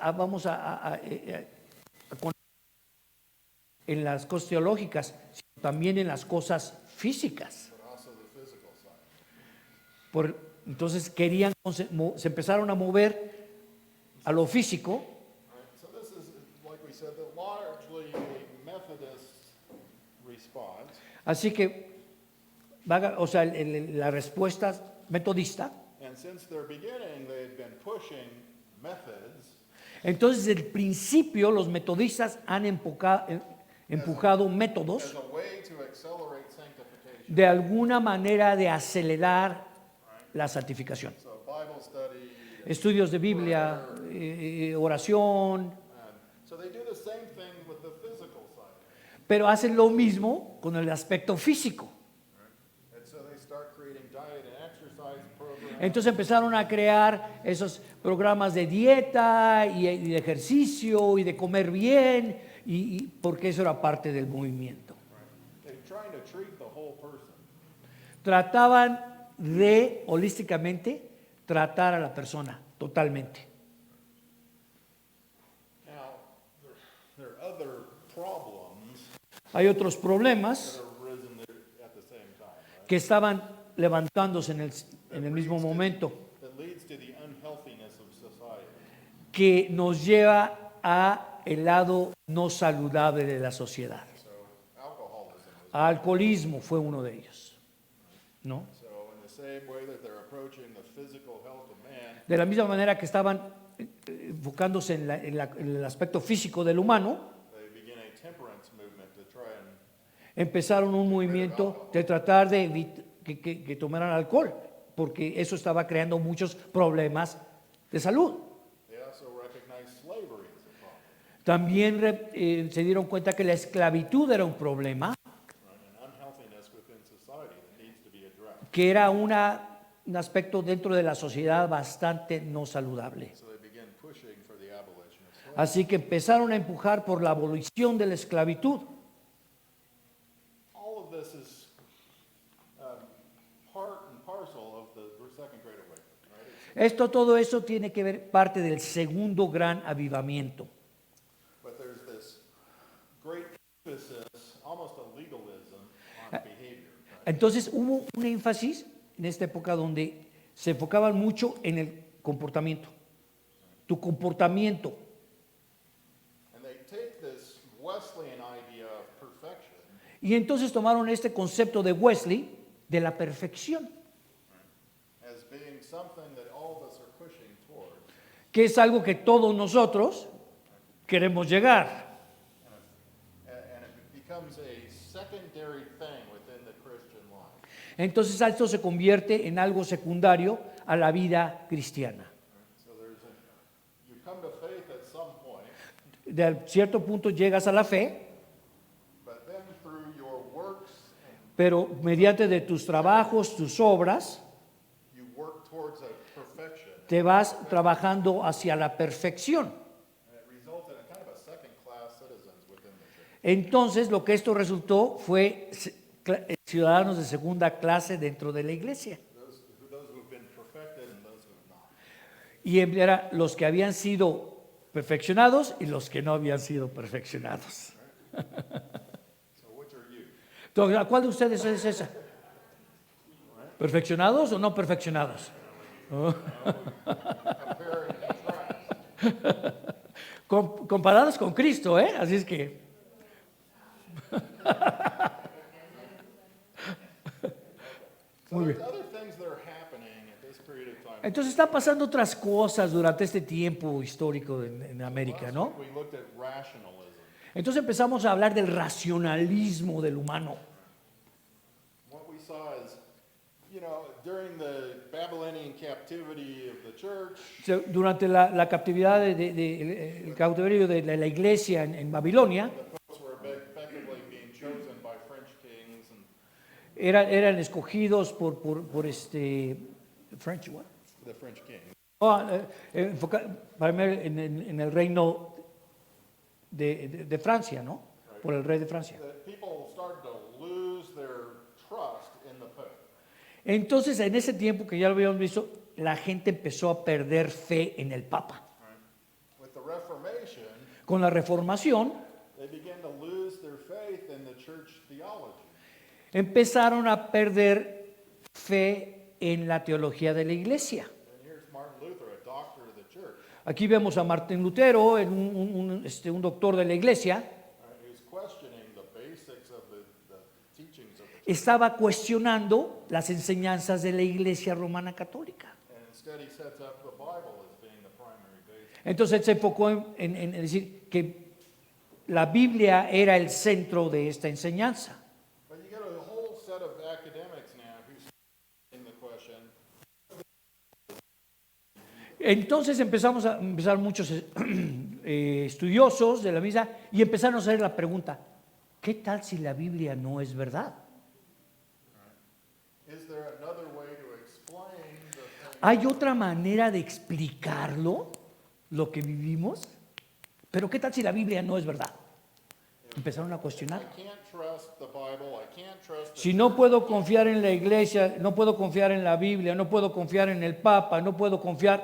en las cosas teológicas, sino también en las cosas físicas. but also the physical side. Entonces se empezaron a mover a lo físico. Right? So this is, like we said, largely a Methodist response. Así que, o sea, la respuesta metodista. And since their beginning, they had been pushing methods Entonces, desde el principio, los metodistas han empujado métodos as a way to accelerate sanctification. de alguna manera de acelerar la santificación. So Bible study. Estudios de Biblia, oración, So they do the same thing with the physical side. pero hacen lo mismo con el aspecto físico. And so they start creating diet and exercise programs. Entonces empezaron a crear esos programas de dieta y de ejercicio y de comer bien, porque eso era parte del movimiento. They're trying to treat the whole person. Trataban de holísticamente tratar a la persona totalmente. Now, there are other problems Hay otros that problemas have arisen there at the same time, right? que estaban levantándose en el mismo momento, That leads to the unhealthiness of society. que nos lleva a el lado no saludable de la sociedad. So alcoholism is, Alcoholismo fue uno de ellos, ¿no? so in the same way that they're approaching the physical health of man, De la misma manera que estaban enfocándose en el aspecto físico del humano, they begin a temperance movement to try and empezaron un movimiento de tratar de que tomaran alcohol, porque eso estaba creando muchos problemas de salud. they also recognize slavery as a problem, También se dieron cuenta que la esclavitud era un problema, right? An unhealthiness within society that needs to be addressed. que era un aspecto dentro de la sociedad bastante no saludable. So they begin pushing for the abolition of slavery. Así que empezaron a empujar por la abolición de la esclavitud. All of this is part and parcel of the Second Great Awakening, right? Todo eso tiene que ver parte del segundo gran avivamiento. But there's this great emphasis, almost a legalism, on behavior. Right? Entonces hubo un énfasis en esta época donde se enfocaban mucho en el comportamiento. Tu comportamiento. And they take this Wesleyan idea of perfection Y entonces tomaron este concepto de Wesley de la perfección, as being something that all of us are pushing towards. que es algo que todos nosotros queremos llegar. And it becomes a secondary thing within the Christian life. Entonces esto se convierte en algo secundario a la vida cristiana. So you come to faith at some point, De cierto punto llegas a la fe, but then through your works, pero mediante de tus trabajos, tus obras, you work towards a perfection. te vas trabajando hacia la perfección. And it results in a kind of a second-class citizens within the church. Entonces lo que esto resultó fue ciudadanos de segunda clase dentro de la iglesia. Those who've been perfected and those who have not. Y era los que habían sido perfeccionados y los que no habían sido perfeccionados. So which are you? Entonces, ¿a cuál de ustedes es esa? ¿Perfeccionados o no perfeccionados? Compare and contrast. Comparados con Cristo, ¿eh? Así es que... So there's other things that are happening at this period of time. Entonces están pasando otras cosas durante este tiempo histórico en América, Last ¿no? week we looked at rationalism. Entonces empezamos a hablar del racionalismo del humano. What we saw is, during the Babylonian captivity of the church, O sea, durante la captividad, el cautiverio de la iglesia en Babilonia, the popes were effectively being chosen by French kings and eran escogidos por French, what? the French king. Primero en el reino de Francia, ¿no? Por el rey de Francia. That people started to lose their trust in the pope. Entonces, en ese tiempo que ya lo habíamos visto, la gente empezó a perder fe en el Papa. With the Reformation, Con la Reformación, they began to lose their faith in the church theology. empezaron a perder fe en la teología de la iglesia. And here's Martin Luther, a doctor of the church, Aquí vemos a Martín Lutero, un doctor de la iglesia, who's questioning the basics of the teachings of the church. estaba cuestionando las enseñanzas de la iglesia romana católica. And instead he sets up the Bible as being the primary basis. Entonces él se enfocó en decir que la Biblia era el centro de esta enseñanza. But you get a whole set of academics now who's asking the question, Entonces empezaron muchos estudiosos de la misa y empezaron a hacer la pregunta, ¿qué tal si la Biblia no es verdad? is there another way to explain the thing? ¿Hay otra manera de explicarlo, lo que vivimos? Pero ¿qué tal si la Biblia no es verdad? Empezaron a cuestionar. I can't trust the Bible, I can't trust the si no puedo confiar en la iglesia, no puedo confiar en la Biblia, no puedo confiar en el Papa, no puedo confiar,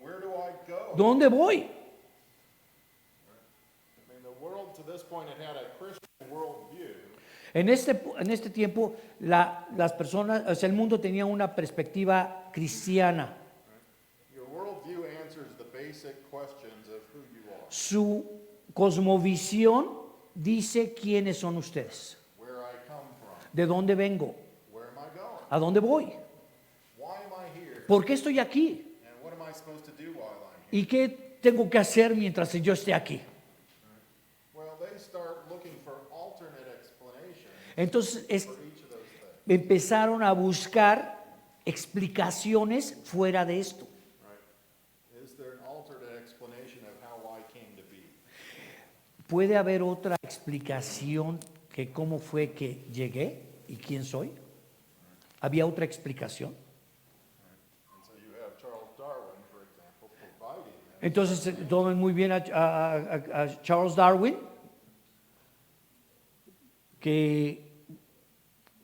where do I go? ¿dónde voy? I mean, the world to this point had a Christian worldview, En este tiempo, las personas, o sea, el mundo tenía una perspectiva cristiana. your worldview answers the basic questions of who you are, Su cosmovisión dice quiénes son ustedes, where I come from, de dónde vengo, where am I going, a dónde voy, why am I here, por qué estoy aquí and what am I supposed to do while I'm here? y qué tengo que hacer mientras yo esté aquí. Well, they start looking for alternate explanations Entonces for each of those things. empezaron a buscar explicaciones fuera de esto. Right? Is there an alternate explanation of how I came to be? ¿Puede haber otra explicación que cómo fue que llegué y quién soy? ¿Había otra explicación? And so you have Charles Darwin, for example, providing that. Entonces tomen muy bien a Charles Darwin, que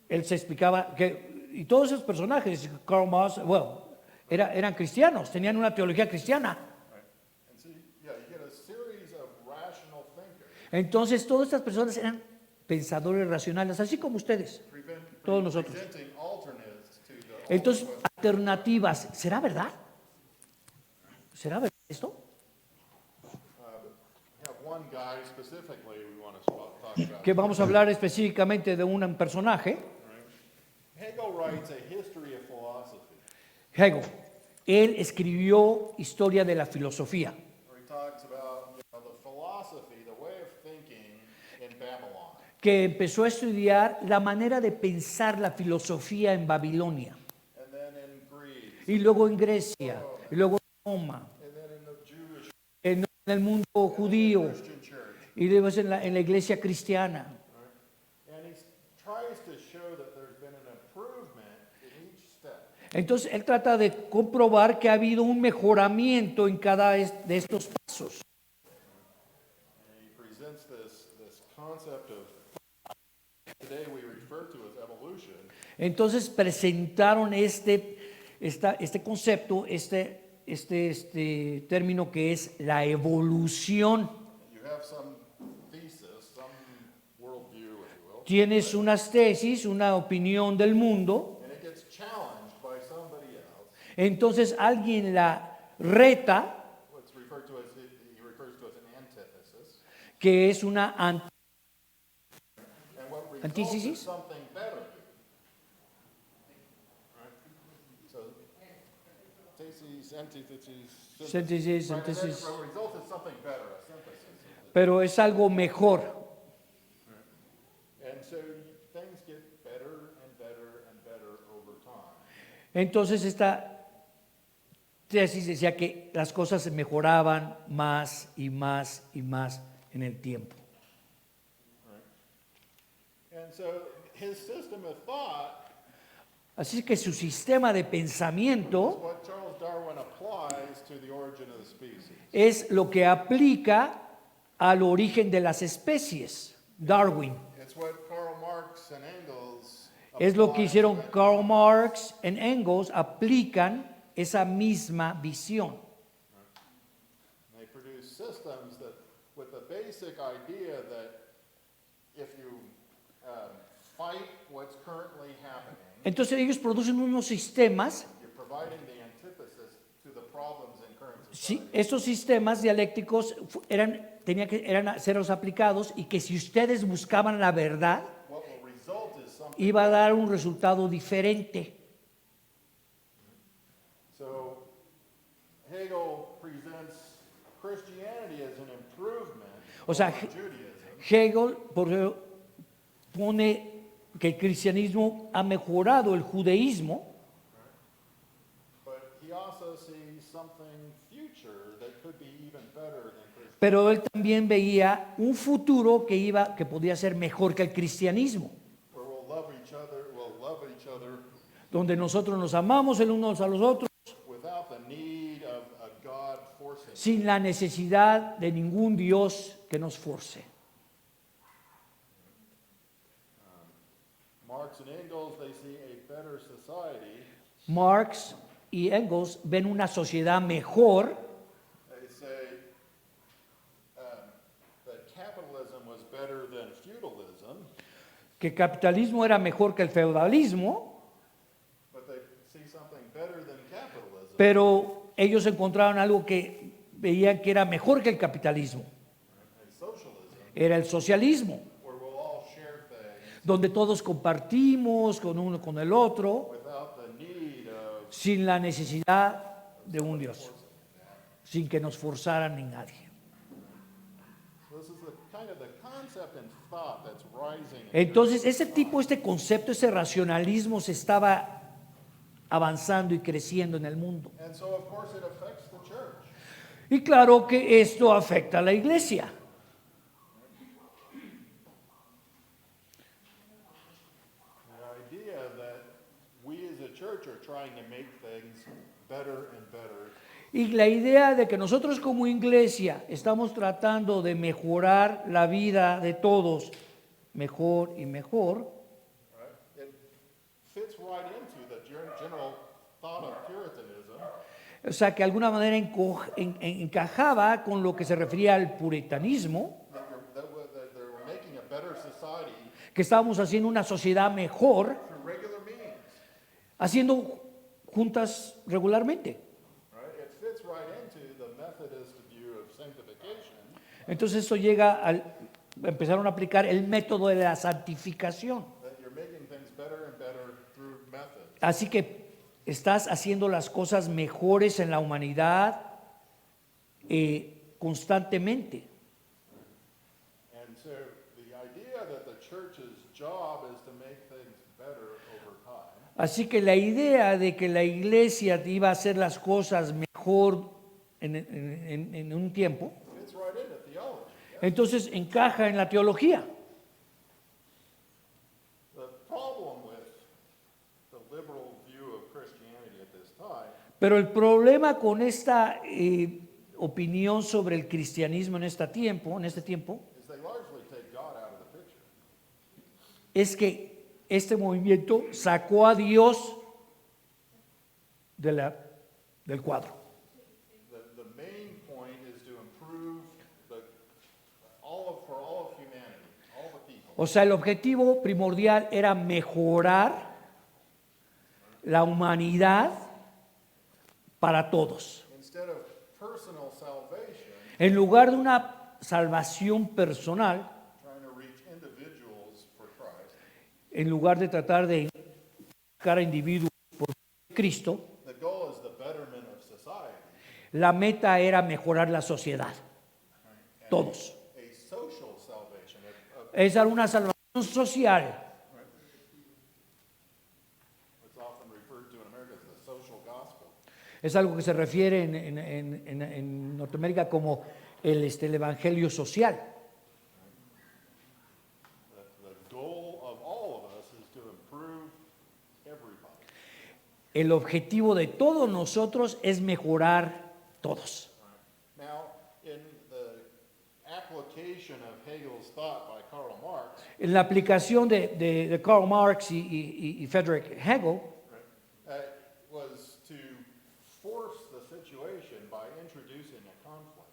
él se explicaba que, y todos esos personajes, Karl Marx, bueno, eran cristianos, tenían una teología cristiana. And so, yeah, you get a series of rational thinkers, Entonces todas estas personas eran pensadores racionales, así como ustedes. Todos nosotros. presenting alternates to the Entonces, old alternativas, ¿será verdad? ¿Será verdad esto? We have one guy specifically we want to talk about. Que vamos a hablar específicamente de un personaje, Hegel writes a history of philosophy, Hegel. Él escribió Historia de la Filosofía, where he talks about the philosophy, the way of thinking in Babylon. que empezó a estudiar la manera de pensar la filosofía en Babilonia, And then in Greece, y luego en Grecia, y luego en Roma, and then in the Jewish en el mundo judío, Christian church. y luego en la iglesia cristiana. And he tries to show that there's been an improvement in each step. Entonces, él trata de comprobar que ha habido un mejoramiento en cada de estos pasos. And he presents this concept of today we refer to as evolution. Entonces presentaron este concepto, este término que es la evolución. You have some thesis, some worldview, if you will, Tienes unas tesis, una opinión del mundo, and it gets challenged by somebody else. entonces alguien la reta, What's referred to as, he refers to as an antithesis. que es una And what results Antítesis? is something better. Right? So, theses, antitheses, Síntesis, right, and then antítesis. what results is something better, a synthesis. pero es algo mejor. And so things get better and better and better over time. Entonces esta tesis decía que las cosas se mejoraban más y más y más en el tiempo. And so his system of thought Así que su sistema de is pensamiento what Charles Darwin applies to the origin of the species. es lo que aplica al origen de las especies. Darwin. It's what Karl Marx and Engels Es lo que apply hicieron to Karl Marx y Engels, aplican esa misma visión. They produce systems that, with the basic idea that if you fight what's currently happening, Entonces ellos producen unos sistemas, you're providing the antithesis to the problems in current sí, society. estos sistemas dialécticos eran ser aplicados y que si ustedes buscaban la verdad, What will result is something. iba a dar un resultado diferente. So Hegel presents Christianity as an improvement O sea, over Judaism. Hegel pone que el cristianismo ha mejorado el judaísmo, But he also sees something future that could be even better than Christianity. pero él también veía un futuro que podía ser mejor que el cristianismo, Where we'll love each other donde nosotros nos amamos el unos a los otros without the need of a God forcing. sin la necesidad de ningún Dios que nos force. Marx and Engels, they see a better society. Marx y Engels ven una sociedad mejor. They say that capitalism was better than feudalism, Que el capitalismo era mejor que el feudalismo, but they see something better than capitalism, pero ellos encontraron algo que veían que era mejor que el capitalismo. and socialism, Era el socialismo, where we'll all share things donde todos compartimos con uno con el otro, without the need of sin la necesidad de un Dios, sin que nos forzaran ni nadie. this is the kind of the concept and thought that's rising. Entonces, este concepto, ese racionalismo se estaba avanzando y creciendo en el mundo. And so, of course, it affects the church. Y claro que esto afecta a la iglesia. The idea that we as a church are trying to make things better and better, Y la idea de que nosotros como iglesia estamos tratando de mejorar la vida de todos mejor y mejor, right? It fits right into the general thought of Puritanism, o sea, que de alguna manera encajaba con lo que se refería al puritanismo, that they were making a better society que estábamos haciendo una sociedad mejor, through regular means, haciendo juntas regularmente. right? It fits right into the Methodist view of sanctification, Entonces eso llega empezaron a aplicar el método de la santificación. that you're making things better and better through methods. Así que estás haciendo las cosas mejores en la humanidad constantemente. And so the idea that the church's job is to make things better over time Así que la idea de que la iglesia iba a hacer las cosas mejor en un tiempo, fits right into theology. entonces encaja en la teología. The problem with the liberal view of Christianity at this time Pero el problema con esta opinión sobre el cristianismo en este tiempo, is they largely take God out of the picture. es que este movimiento sacó a Dios del cuadro. The main point is to improve for all of humanity, all the people. O sea, el objetivo primordial era mejorar la humanidad para todos. Instead of personal salvation, En lugar de una salvación personal, trying to reach individuals for Christ, en lugar de tratar de sacar a individuos por Cristo, the goal is the betterment of society. la meta era mejorar la sociedad. Todos. A social salvation, Es una salvación social. what's often referred to in America as the social gospel. Es algo que se refiere en Norteamérica como el evangelio social. The goal of all of us is to improve everybody. El objetivo de todos nosotros es mejorar todos. Now, in the application of Hegel's thought by Karl Marx, En la aplicación de Karl Marx y Friedrich Hegel, was to force the situation by introducing a conflict.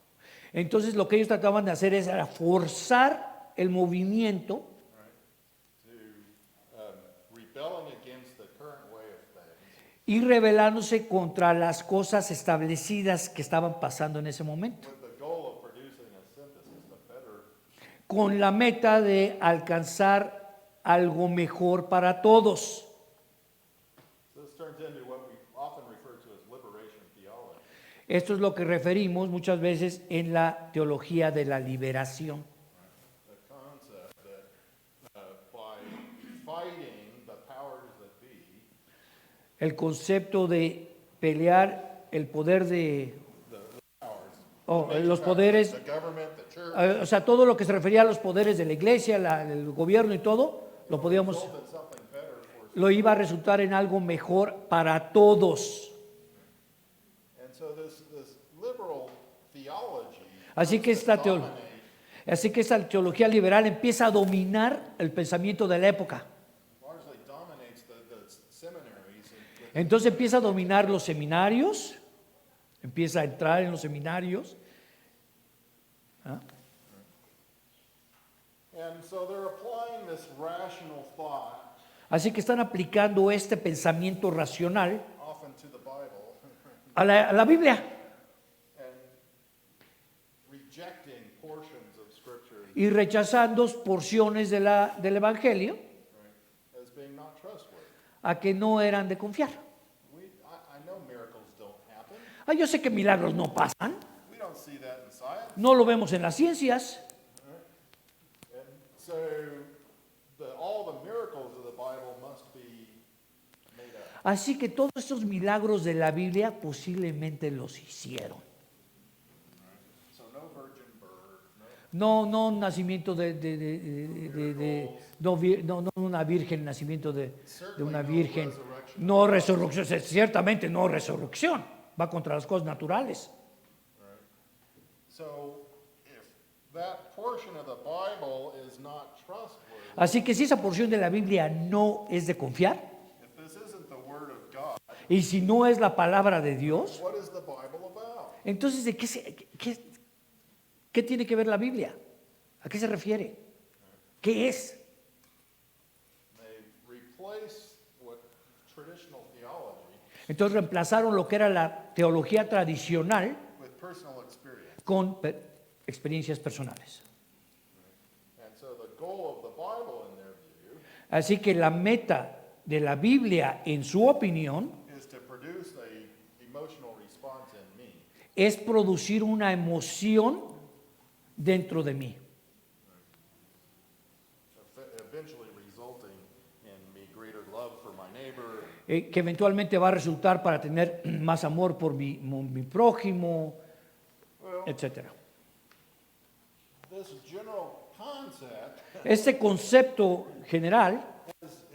entonces lo que ellos trataban de hacer era forzar el movimiento Rebelling against the current way of things y rebelándose contra las cosas establecidas que estaban pasando en ese momento, with the goal of producing a synthesis, a better. con la meta de alcanzar algo mejor para todos. This turns into what we often refer to as liberation theology. Esto es lo que referimos muchas veces en la teología de la liberación. The concept that by fighting the powers that be, El concepto de pelear el poder de, los poderes, the government, the church, o sea, todo lo que se refería a los poderes de la iglesia, el gobierno y todo, lo podíamos, resulted in something better for. lo iba a resultar en algo mejor para todos. And so this liberal theology Así que esta teología liberal empieza a dominar el pensamiento de la época. largely Entonces empieza a dominar los seminarios, empieza a entrar en los seminarios. ¿Ah? And so they're applying this rational thought, Así que están aplicando este pensamiento racional often to the Bible, a la Biblia and rejecting portions of Scripture y rechazando porciones del Evangelio as being not trustworthy. a que no eran de confiar. I know miracles don't happen. Yo sé que milagros no pasan, We don't see that in science. no lo vemos en las ciencias. And so all the miracles of the Bible must be made up. Así que todos estos milagros de la Biblia posiblemente los hicieron. So no virgin birth, no No nacimiento no una virgen, nacimiento de una virgen, no resurrección, ciertamente no resurrección, va contra las cosas naturales. So if that portion of the Bible is not trustworthy, Así que si esa porción de la Biblia no es de confiar, if this isn't the Word of God, y si no es la palabra de Dios, what is the Bible about? entonces ¿de qué tiene que ver la Biblia? ¿A qué se refiere? ¿Qué es? They replace what traditional theology Entonces reemplazaron lo que era la teología tradicional with personal experience. con experiencias personales. And so the goal of the Bible, in their view, Así que la meta de la Biblia, en su opinión, is to produce a emotional response in me. es producir una emoción dentro de mí, Eventually resulting in me greater love for my neighbor, que eventualmente va a resultar para tener más amor por mi prójimo, well, etc. this general concept Este concepto general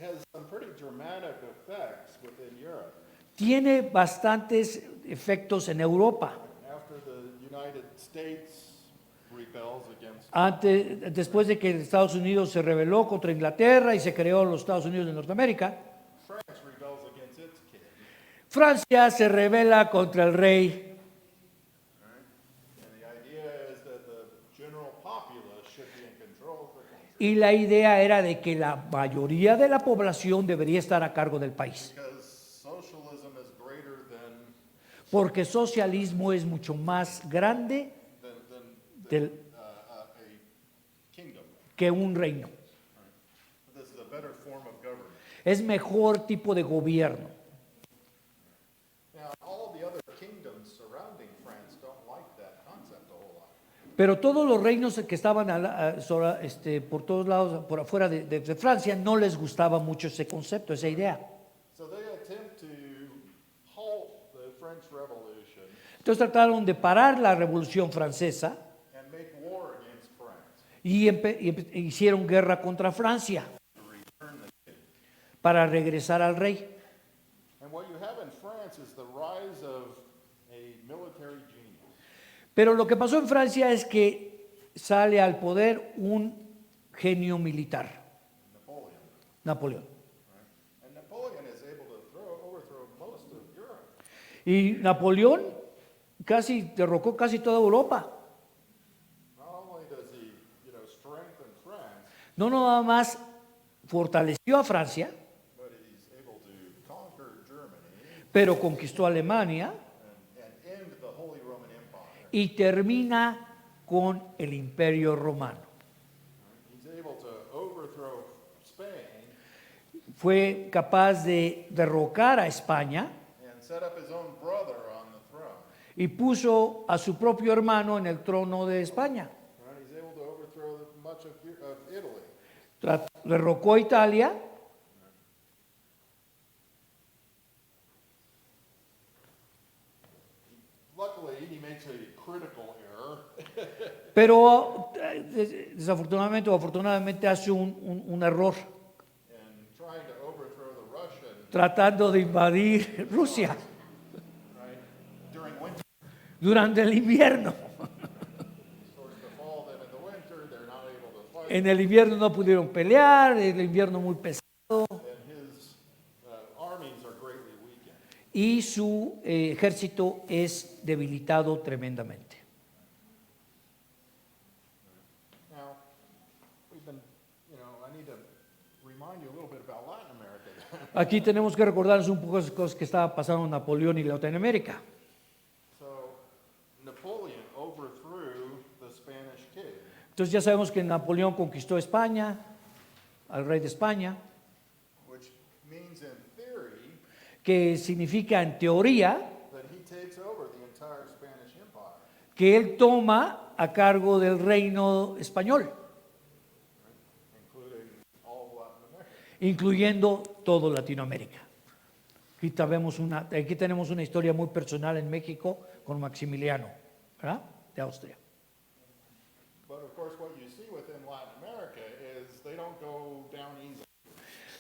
has some pretty dramatic effects within Europe. tiene bastantes efectos en Europa. After the United States rebels against, Después de que Estados Unidos se rebeló contra Inglaterra y se creó los Estados Unidos de Norteamérica, France rebels against its king. Francia se rebela contra el rey. And the idea is that the general populace should be in control of the country. Y la idea era de que la mayoría de la población debería estar a cargo del país, Because socialism is greater than porque socialismo es mucho más grande del- a kingdom. que un reino. This is a better form of government. Es mejor tipo de gobierno. Now, all the other kingdoms surrounding France don't like that concept a whole lot. Pero todos los reinos que estaban por todos lados, por afuera de Francia, no les gustaba mucho ese concepto, esa idea. So they attempt to halt the French Revolution Entonces trataron de parar la Revolución Francesa and make war against France y hicieron guerra contra Francia to return the king. para regresar al rey. And what you have in France is the rise of a military genius. Pero lo que pasó en Francia es que sale al poder un genio militar, Napoleón. And Napoleon is able to overthrow most of Europe. Y Napoleón derrocó casi toda Europa. Not only does he, strengthen France, No nada más fortaleció a Francia, but he's able to conquer Germany pero conquistó a Alemania and end the Holy Roman Empire. y termina con el Imperio Romano. He's able to overthrow Spain Fue capaz de derrocar a España and set up his own brother on the throne. y puso a su propio hermano en el trono de España. Right? He's able to overthrow much of Italy. Derrocó a Italia Luckily, he makes a critical error. pero desafortunadamente o afortunadamente hace un error In trying to overthrow the Russian, tratando de invadir Rusia right, during winter. durante el invierno. Towards the fall, then in the winter, they're not able to fight, En el invierno no pudieron pelear, el invierno muy pesado and his armies are greatly weakened. y su ejército es debilitado tremendamente. Now, we've been, I need to remind you a little bit about Latin America. Aquí tenemos que recordarnos un poco las cosas que estaba pasando en Napoleón y Latinoamérica. So, Napoleon overthrew the Spanish king. Entonces ya sabemos que Napoleón conquistó España, al rey de España, Which means in theory que significa en teoría that he takes over the entire Spanish Empire, que él toma a cargo del reino español, including all of Latin America. incluyendo todo Latinoamérica. Aquí tenemos una historia muy personal en México con Maximiliano, ¿verdad? De Austria. But of course, what you see within Latin America is they don't go down easy.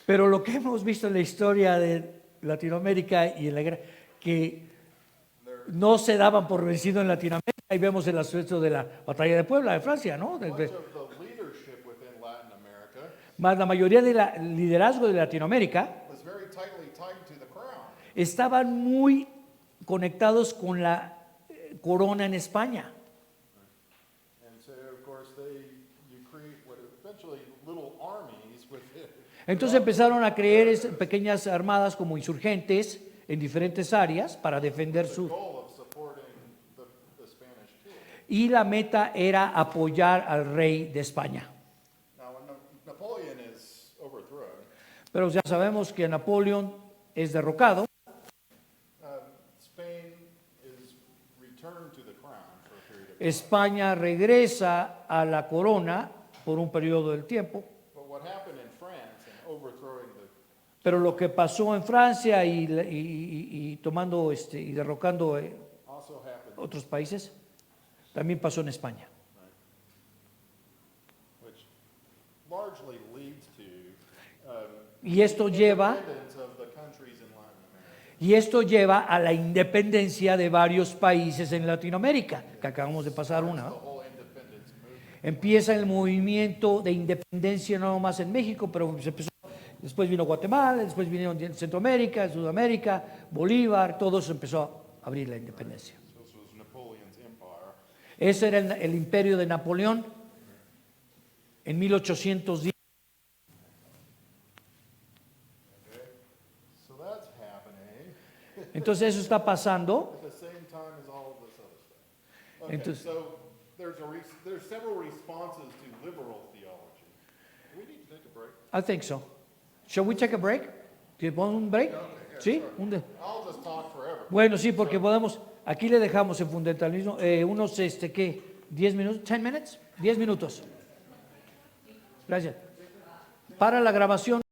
Pero lo que hemos visto en la historia de Latinoamérica y en la guerra, que no se daban por vencido en Latinoamérica, y vemos el aspecto de la batalla de Puebla, de Francia, ¿no? Much of the leadership within Latin America Más la mayoría del liderazgo de Latinoamérica was very tightly tied to the crown. estaban muy conectados con la corona en España. And so, of course, you create what eventually little armies within. Entonces empezaron a crear pequeñas armadas como insurgentes en diferentes áreas para defender The su... goal of supporting the Spanish king. Y la meta era apoyar al rey de España. Now, when Napoleon is overthrown, Pero ya sabemos que Napoleón es derrocado. Spain is returned to the crown for a period of time. España regresa a la corona por un periodo del tiempo. But what happened in France in overthrowing the Pero lo que pasó en Francia y tomando y derrocando also happened, otros países, también pasó en España. which largely leads to Y esto lleva independence of the countries in Latin America. Y esto lleva a la independencia de varios países en Latinoamérica, que acabamos de pasar una. The ¿no? whole independence movement. Empieza el movimiento de independencia no más en México, pero se empezó, después vino Guatemala, después vino Centroamérica, Sudamérica, Bolívar, todo se empezó a abrir la independencia. This was Napoleon's empire. Ese era el imperio de Napoleón en 1810. So that's happening Entonces eso está pasando. at the same time as all of this other stuff. Okay, Entonces- so there's several responses to liberal theology. Do we need to take a break? I think so. Shall we take a break? ¿Te pongo un break? ¿Sí? I'll just talk forever. Bueno, sí, porque podemos, aquí le dejamos el fundamentalismo, unos, ¿qué? 10 minutos, 10 minutes, 10 minutos. Gracias. Para la grabación.